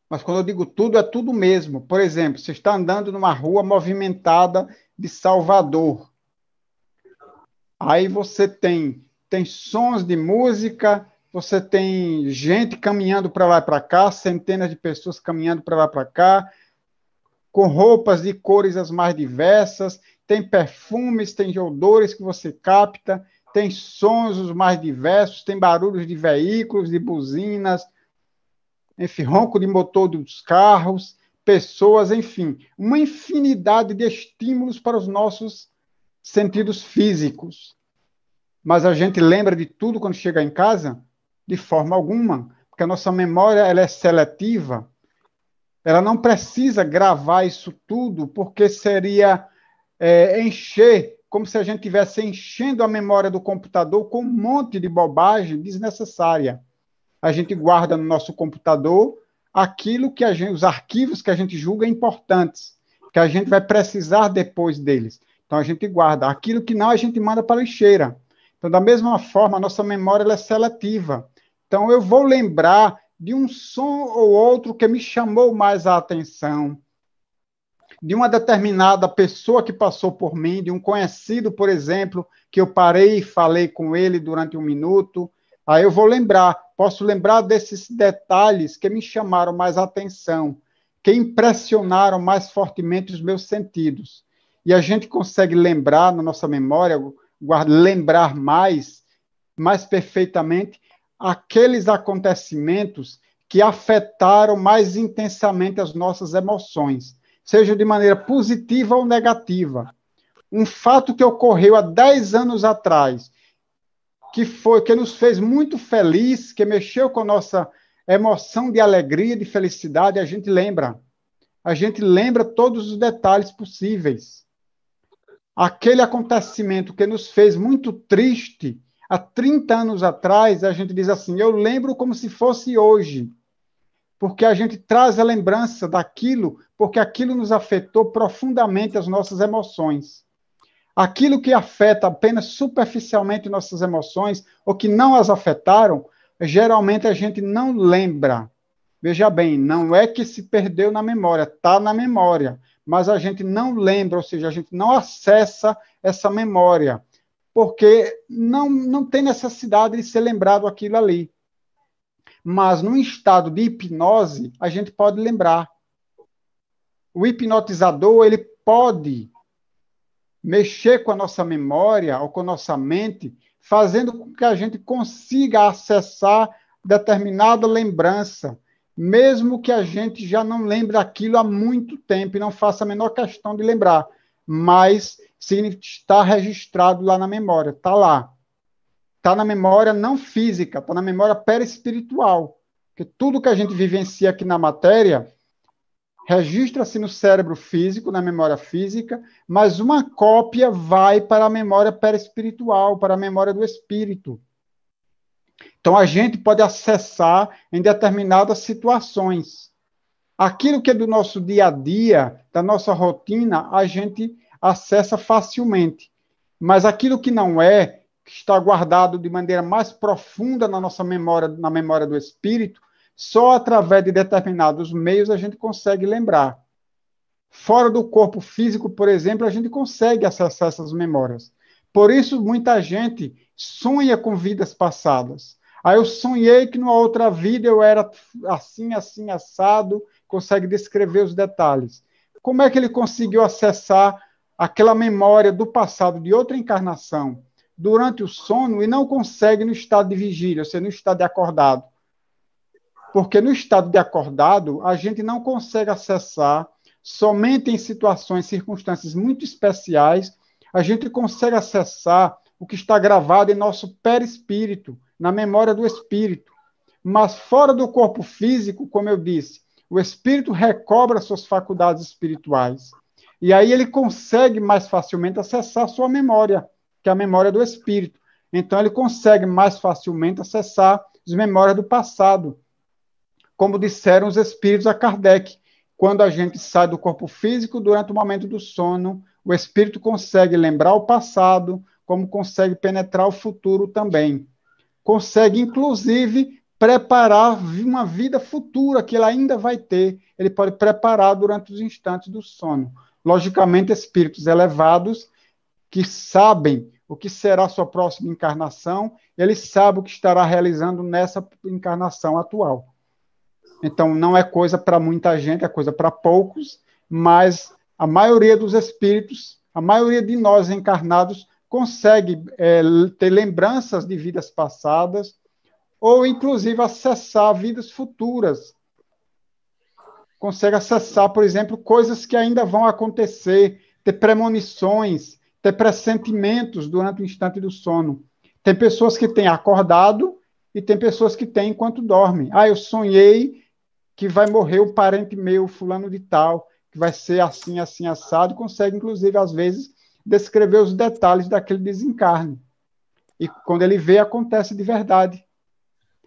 Mas quando eu digo tudo, é tudo mesmo. Por exemplo, você está andando numa rua movimentada de Salvador. Aí você tem sons de música, você tem gente caminhando para lá e para cá, centenas de pessoas caminhando para lá e para cá, com roupas de cores as mais diversas, tem perfumes, tem odores que você capta, tem sons os mais diversos, tem barulhos de veículos, de buzinas, enfim, ronco de motor dos carros, pessoas, enfim, uma infinidade de estímulos para os nossos sentidos físicos. Mas a gente lembra de tudo quando chega em casa? De forma alguma, porque a nossa memória ela é seletiva. Ela não precisa gravar isso tudo, porque seria encher, como se a gente estivesse enchendo a memória do computador com um monte de bobagem desnecessária. A gente guarda no nosso computador aquilo que os arquivos que a gente julga importantes, que a gente vai precisar depois deles. Então, a gente guarda. Aquilo que não, a gente manda para a lixeira. Então, da mesma forma, a nossa memória ela é seletiva. Então, eu vou lembrar de um som ou outro que me chamou mais a atenção, de uma determinada pessoa que passou por mim, de um conhecido, por exemplo, que eu parei e falei com ele durante um minuto. Aí eu vou lembrar, posso lembrar desses detalhes que me chamaram mais a atenção, que impressionaram mais fortemente os meus sentidos. E a gente consegue lembrar na nossa memória, lembrar mais perfeitamente aqueles acontecimentos que afetaram mais intensamente as nossas emoções, seja de maneira positiva ou negativa. Um fato que ocorreu há 10 anos atrás, que nos fez muito feliz, que mexeu com a nossa emoção de alegria, de felicidade, a gente lembra. A gente lembra todos os detalhes possíveis. Aquele acontecimento que nos fez muito triste, há 30 anos atrás, a gente diz assim, eu lembro como se fosse hoje, porque a gente traz a lembrança daquilo, porque aquilo nos afetou profundamente as nossas emoções. Aquilo que afeta apenas superficialmente nossas emoções, ou que não as afetaram, geralmente a gente não lembra. Veja bem, não é que se perdeu na memória, está na memória, mas a gente não lembra, ou seja, a gente não acessa essa memória, porque não tem necessidade de ser lembrado aquilo ali. Mas num estado de hipnose, a gente pode lembrar. O hipnotizador, ele pode mexer com a nossa memória ou com a nossa mente, fazendo com que a gente consiga acessar determinada lembrança, mesmo que a gente já não lembre aquilo há muito tempo e não faça a menor questão de lembrar, mas está registrado lá na memória, está lá. Está na memória não física, está na memória perispiritual, porque tudo que a gente vivencia aqui na matéria registra-se no cérebro físico, na memória física, mas uma cópia vai para a memória perispiritual, para a memória do espírito. Então, a gente pode acessar em determinadas situações. Aquilo que é do nosso dia a dia, da nossa rotina, a gente acessa facilmente. Mas aquilo que não é, que está guardado de maneira mais profunda na nossa memória, na memória do espírito, só através de determinados meios a gente consegue lembrar. Fora do corpo físico, por exemplo, a gente consegue acessar essas memórias. Por isso, muita gente sonha com vidas passadas. Aí eu sonhei que numa outra vida eu era assim, assim, assado, consegue descrever os detalhes. Como é que ele conseguiu acessar aquela memória do passado, de outra encarnação, durante o sono e não consegue no estado de vigília, ou seja, no estado de acordado? Porque no estado de acordado, a gente não consegue acessar, somente em situações, circunstâncias muito especiais, a gente consegue acessar o que está gravado em nosso perispírito, na memória do espírito. Mas fora do corpo físico, como eu disse, o espírito recobra suas faculdades espirituais. E aí ele consegue mais facilmente acessar sua memória, que é a memória do espírito. Então ele consegue mais facilmente acessar as memórias do passado. Como disseram os espíritos a Kardec, quando a gente sai do corpo físico durante o momento do sono, o espírito consegue lembrar o passado, como consegue penetrar o futuro também. Consegue, inclusive, preparar uma vida futura que ele ainda vai ter. Ele pode preparar durante os instantes do sono. Logicamente, espíritos elevados que sabem o que será a sua próxima encarnação, ele sabe o que estará realizando nessa encarnação atual. Então, não é coisa para muita gente, é coisa para poucos, mas a maioria dos espíritos, a maioria de nós encarnados, consegue ter lembranças de vidas passadas, ou, inclusive, acessar vidas futuras. Consegue acessar, por exemplo, coisas que ainda vão acontecer, ter premonições, ter pressentimentos durante o instante do sono. Tem pessoas que têm acordado e tem pessoas que têm enquanto dormem. Eu sonhei que vai morrer o parente meu, fulano de tal, que vai ser assim, assim, assado, e consegue, inclusive, às vezes, descrever os detalhes daquele desencarne. E quando ele vê, acontece de verdade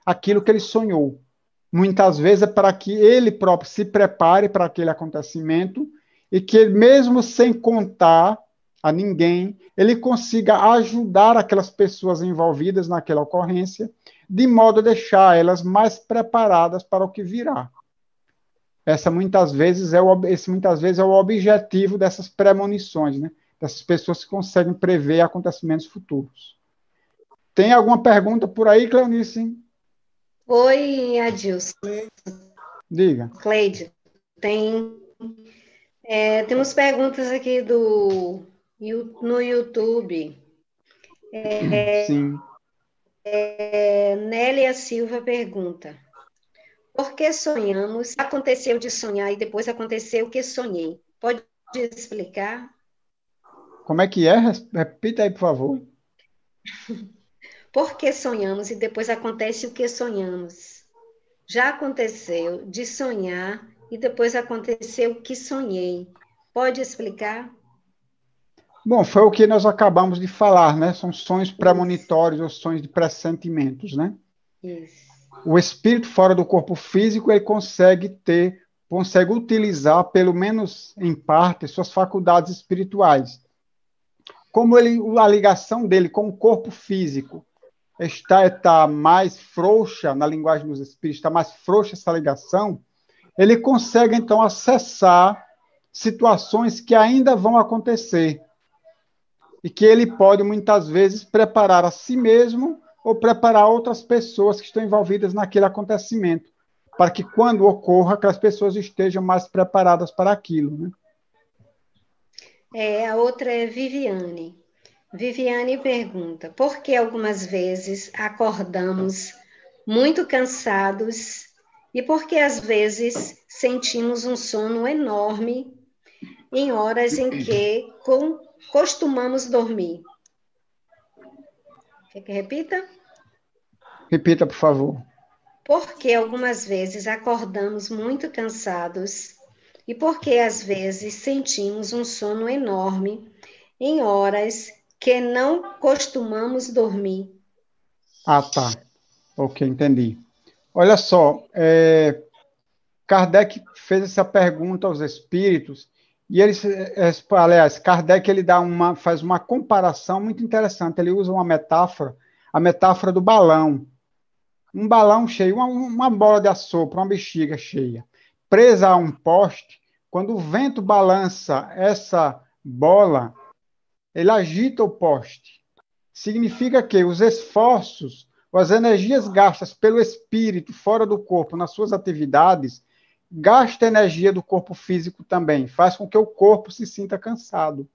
aquilo que ele sonhou. Muitas vezes é para que ele próprio se prepare para aquele acontecimento e que, mesmo sem contar a ninguém, ele consiga ajudar aquelas pessoas envolvidas naquela ocorrência, de modo a deixar elas mais preparadas para o que virá. Esse muitas vezes é o objetivo dessas premonições, né? Dessas pessoas que conseguem prever acontecimentos futuros. Tem alguma pergunta por aí, Cleonice? Oi, Adilson. Diga. Cleide, temos perguntas aqui no YouTube. Sim. Nélia Silva pergunta: por que sonhamos? Aconteceu de sonhar e depois aconteceu que sonhei. Pode explicar? Como é que é? Repita aí, por favor. Por que sonhamos e depois acontece o que sonhamos? Já aconteceu de sonhar e depois aconteceu o que sonhei. Pode explicar? Bom, foi o que nós acabamos de falar, né? São sonhos premonitórios ou sonhos de pressentimentos, né? Isso. O espírito fora do corpo físico, ele consegue utilizar, pelo menos em parte, suas faculdades espirituais. Como a ligação dele com o corpo físico está mais frouxa, na linguagem dos espíritos, está mais frouxa essa ligação, ele consegue, então, acessar situações que ainda vão acontecer e que ele pode, muitas vezes, preparar a si mesmo ou preparar outras pessoas que estão envolvidas naquele acontecimento, para que, quando ocorra, aquelas pessoas estejam mais preparadas para aquilo, né? A outra é Viviane. Viviane pergunta: por que algumas vezes acordamos muito cansados e por que às vezes sentimos um sono enorme em horas em que costumamos dormir? Quer que repita? Repita, por favor. Por que algumas vezes acordamos muito cansados e por que às vezes sentimos um sono enorme em horas que não costumamos dormir? Tá. Ok, entendi. Olha só, Kardec fez essa pergunta aos espíritos e aliás, Kardec faz uma comparação muito interessante. Ele usa uma metáfora, a metáfora do balão. Um balão cheio, uma bola de assopro, uma bexiga cheia, presa a um poste. Quando o vento balança essa bola, ele agita o poste. Significa que os esforços, ou as energias gastas pelo espírito fora do corpo nas suas atividades, gasta energia do corpo físico também, faz com que o corpo se sinta cansado.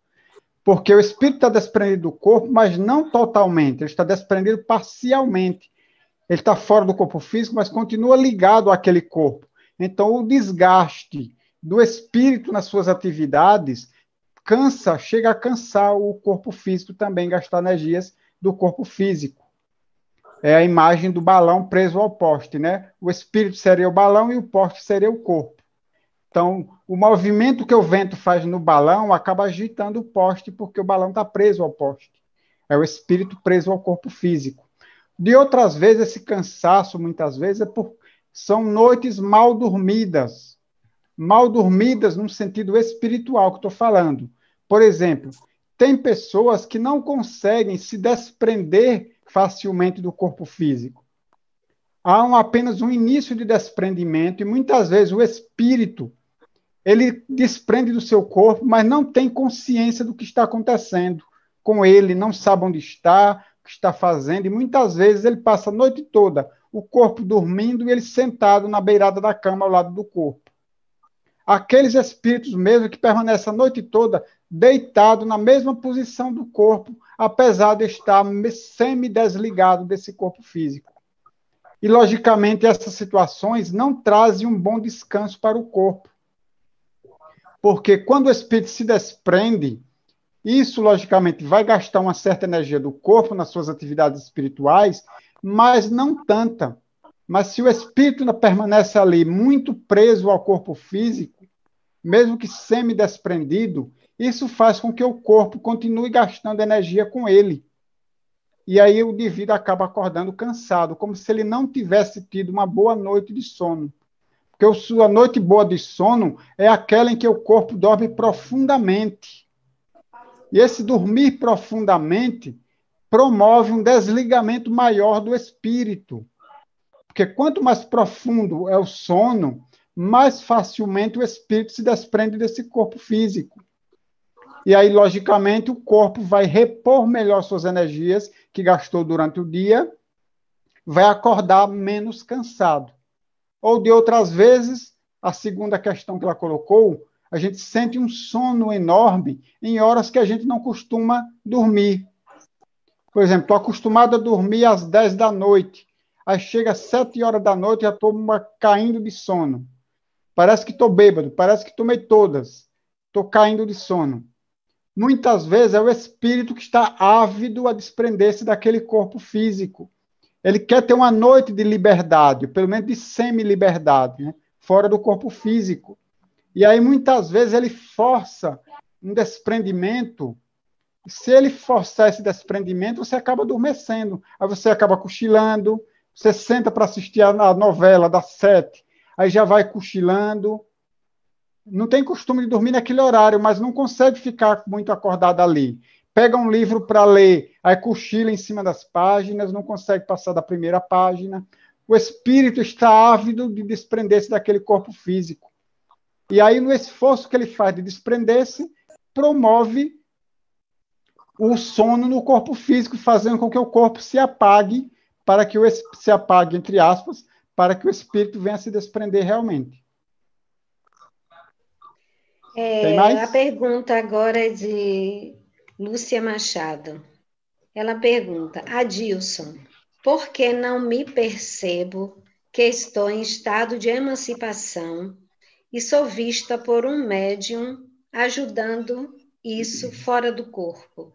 Porque o espírito está desprendido do corpo, mas não totalmente, ele está desprendido parcialmente. Ele está fora do corpo físico, mas continua ligado àquele corpo. Então, o desgaste do espírito nas suas atividades chega a cansar o corpo físico também, gastar energias do corpo físico. É a imagem do balão preso ao poste, né? O espírito seria o balão e o poste seria o corpo. Então, o movimento que o vento faz no balão acaba agitando o poste, porque o balão está preso ao poste. É o espírito preso ao corpo físico. De outras vezes, esse cansaço, muitas vezes, são noites mal dormidas. Mal dormidas no sentido espiritual que estou falando. Por exemplo, tem pessoas que não conseguem se desprender facilmente do corpo físico. apenas um início de desprendimento, e muitas vezes o espírito, ele desprende do seu corpo, mas não tem consciência do que está acontecendo com ele, não sabe onde está, o que está fazendo, e muitas vezes ele passa a noite toda, o corpo dormindo e ele sentado na beirada da cama ao lado do corpo. Aqueles espíritos mesmo que permanecem a noite toda deitado na mesma posição do corpo, apesar de estar semi-desligado desse corpo físico. E, logicamente, essas situações não trazem um bom descanso para o corpo. Porque quando o espírito se desprende, isso, logicamente, vai gastar uma certa energia do corpo nas suas atividades espirituais, mas não tanta. Mas se o espírito ainda permanece ali muito preso ao corpo físico, mesmo que semi-desprendido, isso faz com que o corpo continue gastando energia com ele. E aí o indivíduo acaba acordando cansado, como se ele não tivesse tido uma boa noite de sono. Porque a sua noite boa de sono é aquela em que o corpo dorme profundamente. E esse dormir profundamente promove um desligamento maior do espírito. Porque quanto mais profundo é o sono, mais facilmente o espírito se desprende desse corpo físico. E aí, logicamente, o corpo vai repor melhor suas energias que gastou durante o dia, vai acordar menos cansado. Ou, de outras vezes, a segunda questão que ela colocou, a gente sente um sono enorme em horas que a gente não costuma dormir. Por exemplo, estou acostumado a dormir às 10 da noite, aí chega às 7 horas da noite e já estou caindo de sono. Parece que estou bêbado, parece que tomei todas, estou caindo de sono. Muitas vezes é o espírito que está ávido a desprender-se daquele corpo físico. Ele quer ter uma noite de liberdade, pelo menos de semi-liberdade, né? Fora do corpo físico. E aí, muitas vezes, ele força um desprendimento. Se ele forçar esse desprendimento, você acaba adormecendo. Aí você acaba cochilando, você senta para assistir a novela das 7, aí já vai cochilando. Não tem costume de dormir naquele horário, mas não consegue ficar muito acordado ali. Pega um livro para ler, aí cochila em cima das páginas, não consegue passar da primeira página. O espírito está ávido de desprender-se daquele corpo físico. E aí, no esforço que ele faz de desprender-se, promove o sono no corpo físico, fazendo com que o corpo se apague, se apague, entre aspas, para que o espírito venha a se desprender realmente. Tem mais? A pergunta agora é de Lúcia Machado. Ela pergunta: Adilson, por que não me percebo que estou em estado de emancipação e sou vista por um médium ajudando isso fora do corpo?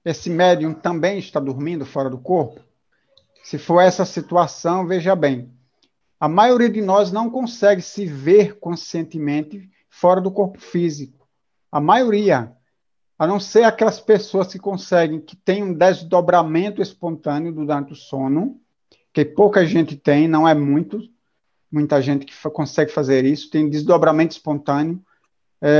Esse médium também está dormindo fora do corpo? Se for essa situação, veja bem, a maioria de nós não consegue se ver conscientemente fora do corpo físico. A maioria, a não ser aquelas pessoas que conseguem, que têm um desdobramento espontâneo durante o sono, que pouca gente tem, não é muita gente que consegue fazer isso, tem desdobramento espontâneo.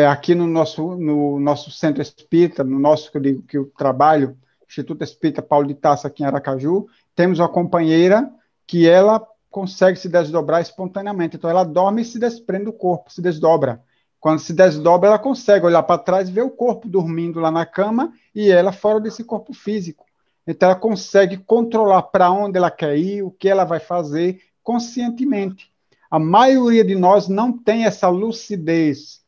Aqui no nosso centro espírita, no nosso, que eu digo que eu trabalho, Instituto Espírita Paulo de Tarso, aqui em Aracaju, temos uma companheira que ela consegue se desdobrar espontaneamente. Então, ela dorme e se desprende do corpo, se desdobra. Quando se desdobra, ela consegue olhar para trás e ver o corpo dormindo lá na cama e ela fora desse corpo físico. Então, ela consegue controlar para onde ela quer ir, o que ela vai fazer conscientemente. A maioria de nós não tem essa lucidez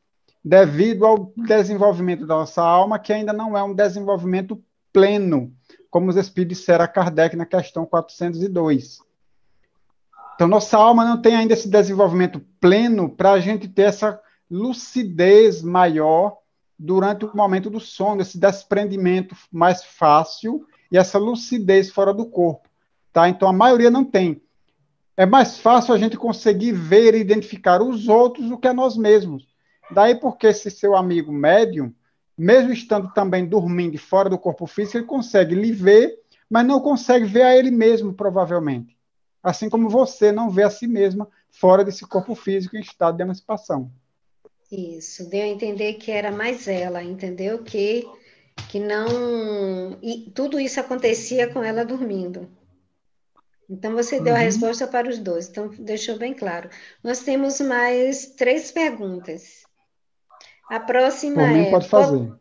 devido ao desenvolvimento da nossa alma, que ainda não é um desenvolvimento pleno, como os espíritos disseram a Kardec na questão 402. Então, nossa alma não tem ainda esse desenvolvimento pleno para a gente ter essa lucidez maior durante o momento do sono, esse desprendimento mais fácil e essa lucidez fora do corpo. Tá? Então, a maioria não tem. É mais fácil a gente conseguir ver e identificar os outros do que a nós mesmos. Daí porque esse seu amigo médium, mesmo estando também dormindo fora do corpo físico, ele consegue lhe ver, mas não consegue ver a ele mesmo, provavelmente. Assim como você não vê a si mesma fora desse corpo físico em estado de emancipação. Isso, deu a entender que era mais ela, entendeu? Que não... E tudo isso acontecia com ela dormindo. Então, você deu a resposta para os dois, então deixou bem claro. Nós temos mais 3 perguntas. A próxima Por mim, é: pode fazer.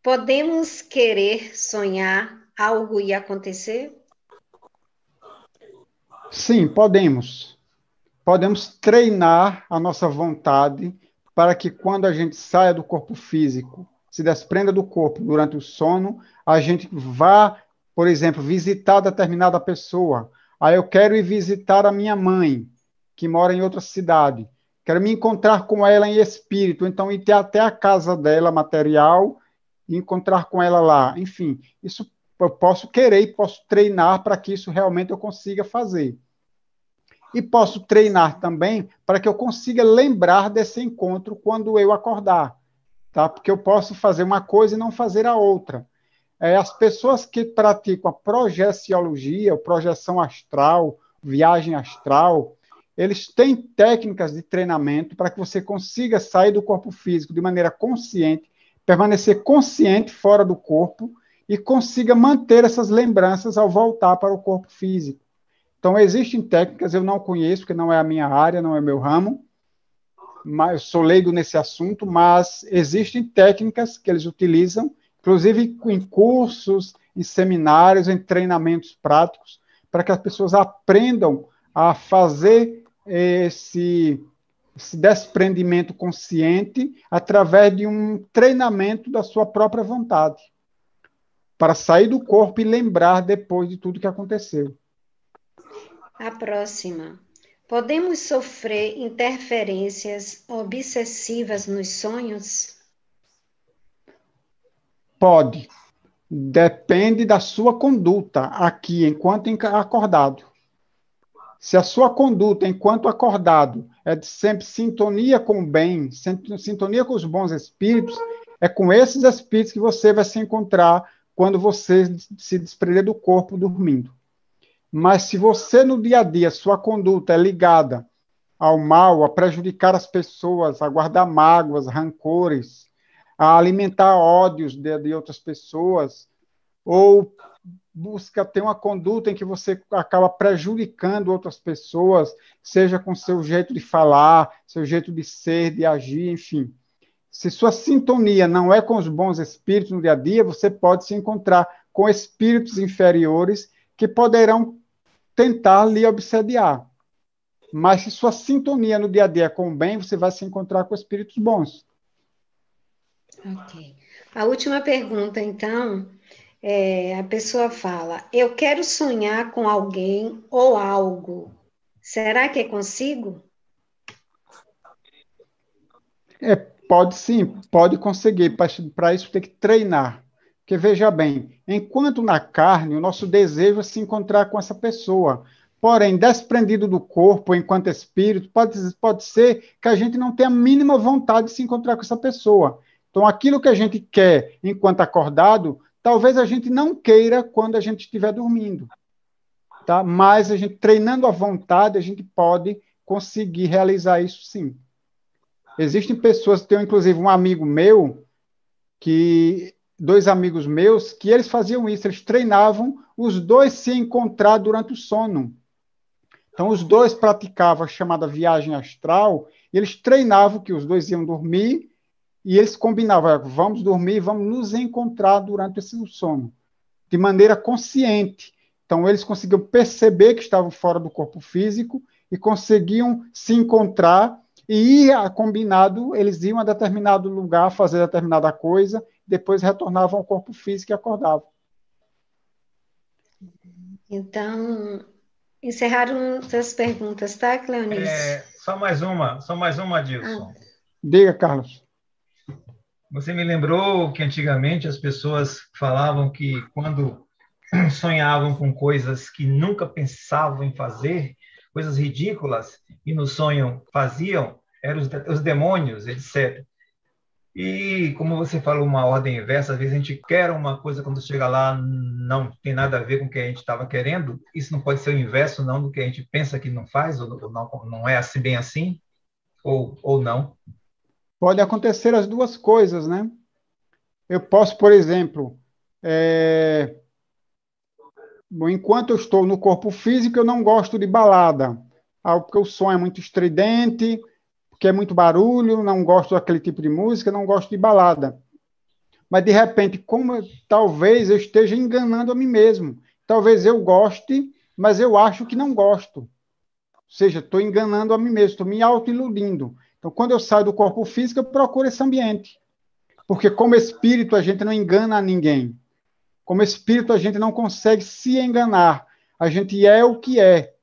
podemos querer sonhar algo e acontecer? Sim, podemos. Podemos treinar a nossa vontade para que quando a gente saia do corpo físico, se desprenda do corpo durante o sono, a gente vá, por exemplo, visitar determinada pessoa. Aí eu quero ir visitar a minha mãe, que mora em outra cidade. Quero me encontrar com ela em espírito, então ir até a casa dela, material, e encontrar com ela lá. Enfim, isso eu posso querer e posso treinar para que isso realmente eu consiga fazer. E posso treinar também para que eu consiga lembrar desse encontro quando eu acordar, tá? Porque eu posso fazer uma coisa e não fazer a outra. As pessoas que praticam a projeciologia, projeção astral, viagem astral, eles têm técnicas de treinamento para que você consiga sair do corpo físico de maneira consciente, permanecer consciente fora do corpo e consiga manter essas lembranças ao voltar para o corpo físico. Então, existem técnicas, eu não conheço, porque não é a minha área, não é o meu ramo, mas eu sou leigo nesse assunto, mas existem técnicas que eles utilizam, inclusive em cursos, em seminários, em treinamentos práticos, para que as pessoas aprendam a fazer esse desprendimento consciente através de um treinamento da sua própria vontade, para sair do corpo e lembrar depois de tudo que aconteceu. A próxima. Podemos sofrer interferências obsessivas nos sonhos? Pode. Depende da sua conduta aqui, enquanto acordado. Se a sua conduta, enquanto acordado, é de sempre sintonia com o bem, sintonia com os bons espíritos, é com esses espíritos que você vai se encontrar quando você se desprender do corpo dormindo. Mas se você, no dia a dia, sua conduta é ligada ao mal, a prejudicar as pessoas, a guardar mágoas, rancores, a alimentar ódios de outras pessoas, ou busca ter uma conduta em que você acaba prejudicando outras pessoas, seja com seu jeito de falar, seu jeito de ser, de agir, enfim. Se sua sintonia não é com os bons espíritos no dia a dia, você pode se encontrar com espíritos inferiores que poderão tentar lhe obsediar. Mas se sua sintonia no dia a dia é com o bem, você vai se encontrar com espíritos bons. Ok. A última pergunta, então, a pessoa fala: eu quero sonhar com alguém ou algo. Será que consigo? Pode sim, pode conseguir. Para isso tem que treinar. Porque veja bem, enquanto na carne, o nosso desejo é se encontrar com essa pessoa. Porém, desprendido do corpo, enquanto espírito, pode ser que a gente não tenha a mínima vontade de se encontrar com essa pessoa. Então, aquilo que a gente quer enquanto acordado, talvez a gente não queira quando a gente estiver dormindo. Tá? Mas a gente treinando a vontade, a gente pode conseguir realizar isso sim. Existem pessoas, tenho inclusive um amigo meu, dois amigos meus, que eles faziam isso, eles treinavam os dois se encontrar durante o sono. Então, os dois praticavam a chamada viagem astral, e eles treinavam que os dois iam dormir, e eles combinavam, vamos dormir, vamos nos encontrar durante esse sono, de maneira consciente. Então, eles conseguiam perceber que estavam fora do corpo físico e conseguiam se encontrar e combinado, eles iam a determinado lugar fazer determinada coisa, depois retornavam ao corpo físico e acordavam. Então, encerraram as perguntas, tá, Cleonice? Só mais uma, Dilson. Diga, Carlos. Você me lembrou que antigamente as pessoas falavam que quando sonhavam com coisas que nunca pensavam em fazer, coisas ridículas, e no sonho faziam, eram os demônios, etc. E, como você falou, uma ordem inversa, às vezes a gente quer uma coisa, quando chega lá, não tem nada a ver com o que a gente estava querendo. Isso não pode ser o inverso, não, do que a gente pensa que não faz, ou não é assim, bem assim, ou não. Pode acontecer as duas coisas, né? Eu posso, por exemplo, Bom, enquanto eu estou no corpo físico, eu não gosto de balada. Porque o som é muito estridente, porque é muito barulho, não gosto daquele tipo de música, não gosto de balada. Mas, de repente, talvez eu esteja enganando a mim mesmo. Talvez eu goste, mas eu acho que não gosto. Ou seja, estou enganando a mim mesmo, estou me auto-iludindo. Então, quando eu saio do corpo físico, eu procuro esse ambiente. Porque, como espírito, a gente não engana ninguém. Como espírito, a gente não consegue se enganar. A gente é o que é.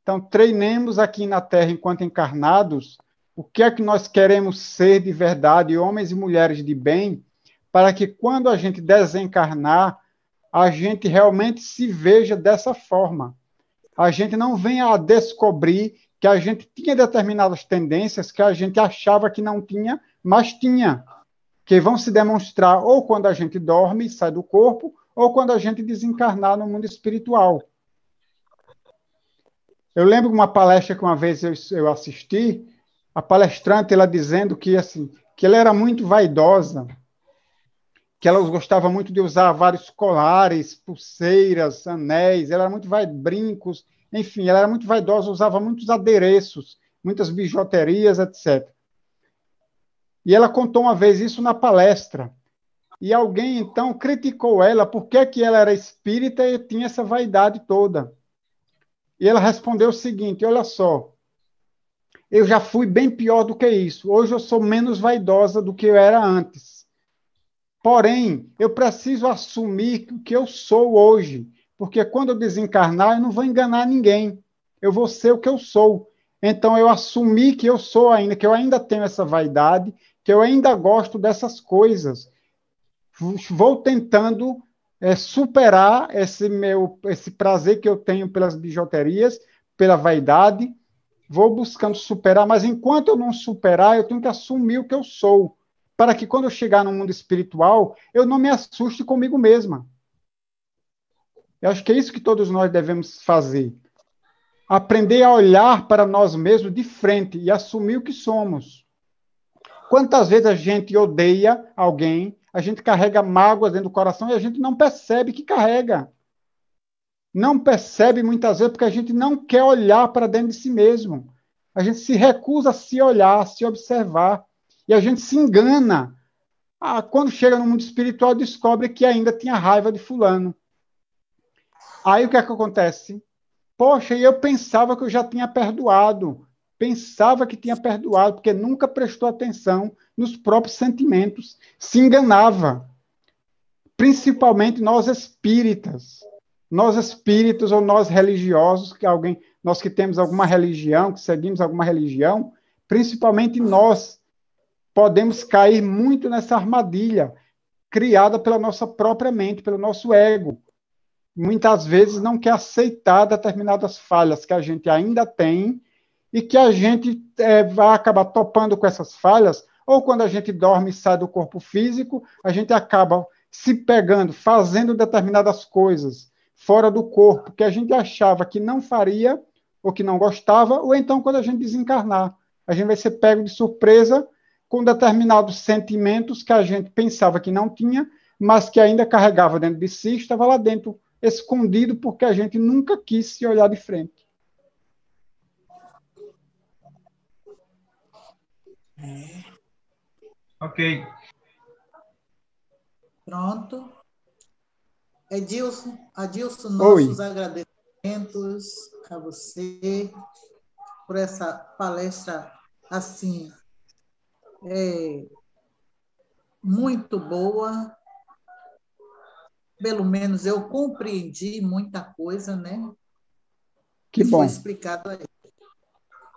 Então, treinemos aqui na Terra, enquanto encarnados, o que é que nós queremos ser de verdade, homens e mulheres de bem, para que quando a gente desencarnar, a gente realmente se veja dessa forma. A gente não venha a descobrir que a gente tinha determinadas tendências que a gente achava que não tinha, mas tinha, que vão se demonstrar ou quando a gente dorme e sai do corpo, ou quando a gente desencarnar no mundo espiritual. Eu lembro de uma palestra que uma vez eu assisti, a palestrante ela dizendo que, assim, que ela era muito vaidosa, que ela gostava muito de usar vários colares, pulseiras, anéis, ela era muito brincos, enfim, ela era muito vaidosa, usava muitos adereços, muitas bijuterias, etc. E ela contou uma vez isso na palestra. E alguém, então, criticou ela porque que ela era espírita e tinha essa vaidade toda. E ela respondeu o seguinte, olha só, eu já fui bem pior do que isso. Hoje eu sou menos vaidosa do que eu era antes. Porém, eu preciso assumir o que eu sou hoje, porque quando eu desencarnar, eu não vou enganar ninguém. Eu vou ser o que eu sou. Então, eu assumi que eu sou ainda, que eu ainda tenho essa vaidade, que eu ainda gosto dessas coisas. Vou tentando superar esse prazer que eu tenho pelas bijuterias, pela vaidade, vou buscando superar, mas enquanto eu não superar, eu tenho que assumir o que eu sou, para que quando eu chegar no mundo espiritual, eu não me assuste comigo mesma. Eu acho que é isso que todos nós devemos fazer. Aprender a olhar para nós mesmos de frente e assumir o que somos. Quantas vezes a gente odeia alguém, a gente carrega mágoas dentro do coração e a gente não percebe que carrega. Não percebe muitas vezes porque a gente não quer olhar para dentro de si mesmo. A gente se recusa a se olhar, a se observar. E a gente se engana. Quando chega no mundo espiritual, descobre que ainda tinha raiva de fulano. Aí o que é que acontece? Poxa, e eu pensava que eu já tinha perdoado. Pensava que tinha perdoado, porque nunca prestou atenção nos próprios sentimentos. Se enganava. Principalmente nós espíritas. Nós espíritos ou nós religiosos, nós que temos alguma religião, que seguimos alguma religião, principalmente nós podemos cair muito nessa armadilha criada pela nossa própria mente, pelo nosso ego. Muitas vezes não quer aceitar determinadas falhas que a gente ainda tem e que a gente vai acabar topando com essas falhas, ou quando a gente dorme e sai do corpo físico, a gente acaba se pegando, fazendo determinadas coisas fora do corpo, que a gente achava que não faria, ou que não gostava, ou então quando a gente desencarnar. A gente vai ser pego de surpresa com determinados sentimentos que a gente pensava que não tinha, mas que ainda carregava dentro de si, estava lá dentro, escondido, porque a gente nunca quis se olhar de frente. Ok. Pronto. Adilson, nossos agradecimentos a você por essa palestra assim muito boa. Pelo menos eu compreendi muita coisa, né? Que bom. Foi explicado aí.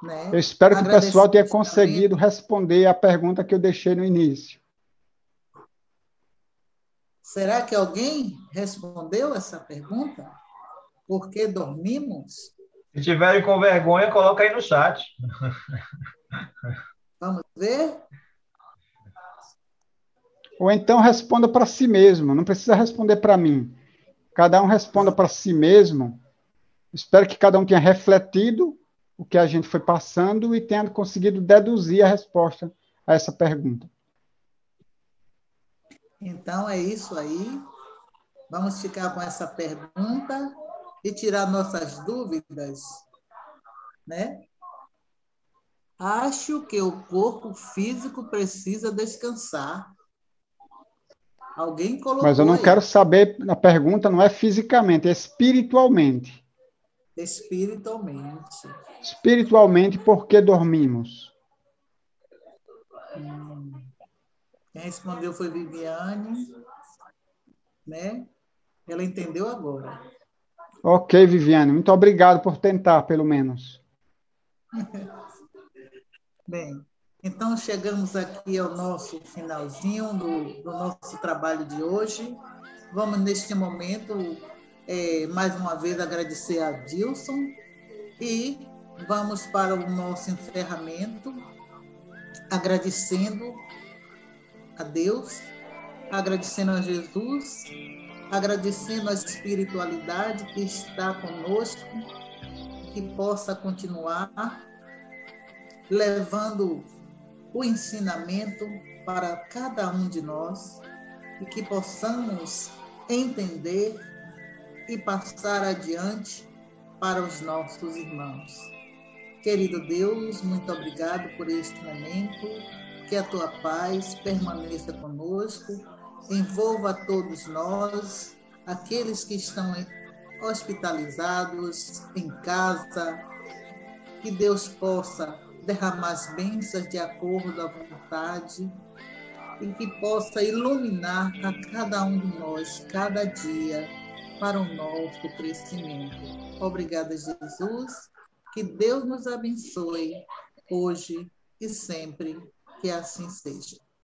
Né? Eu espero que o pessoal tenha conseguido responder a pergunta que eu deixei no início. Será que alguém respondeu essa pergunta? Por que dormimos? Se tiverem com vergonha, coloca aí no chat. Vamos ver? Ou então responda para si mesmo, não precisa responder para mim. Cada um responda para si mesmo. Espero que cada um tenha refletido o que a gente foi passando e tenha conseguido deduzir a resposta a essa pergunta. Então, é isso aí. Vamos ficar com essa pergunta e tirar nossas dúvidas, né? Acho que o corpo físico precisa descansar. Alguém colocou Mas eu não aí. quero saber, a pergunta não é fisicamente, é espiritualmente. Espiritualmente. Espiritualmente, por que dormimos? Quem respondeu foi Viviane, né? Ela entendeu agora. Ok, Viviane, muito obrigado por tentar, pelo menos. Bem, então chegamos aqui ao nosso finalzinho do nosso trabalho de hoje. Vamos, neste momento, mais uma vez agradecer a Dilson e vamos para o nosso encerramento, agradecendo a Deus, agradecendo a Jesus, agradecendo a espiritualidade que está conosco, que possa continuar levando o ensinamento para cada um de nós e que possamos entender e passar adiante para os nossos irmãos. Querido Deus, muito obrigado por este momento, que a tua paz permaneça conosco, envolva todos nós, aqueles que estão hospitalizados, em casa, que Deus possa derramar as bênçãos de acordo à vontade e que possa iluminar a cada um de nós, cada dia, para o nosso crescimento. Obrigada, Jesus. Que Deus nos abençoe hoje e sempre, que assim seja.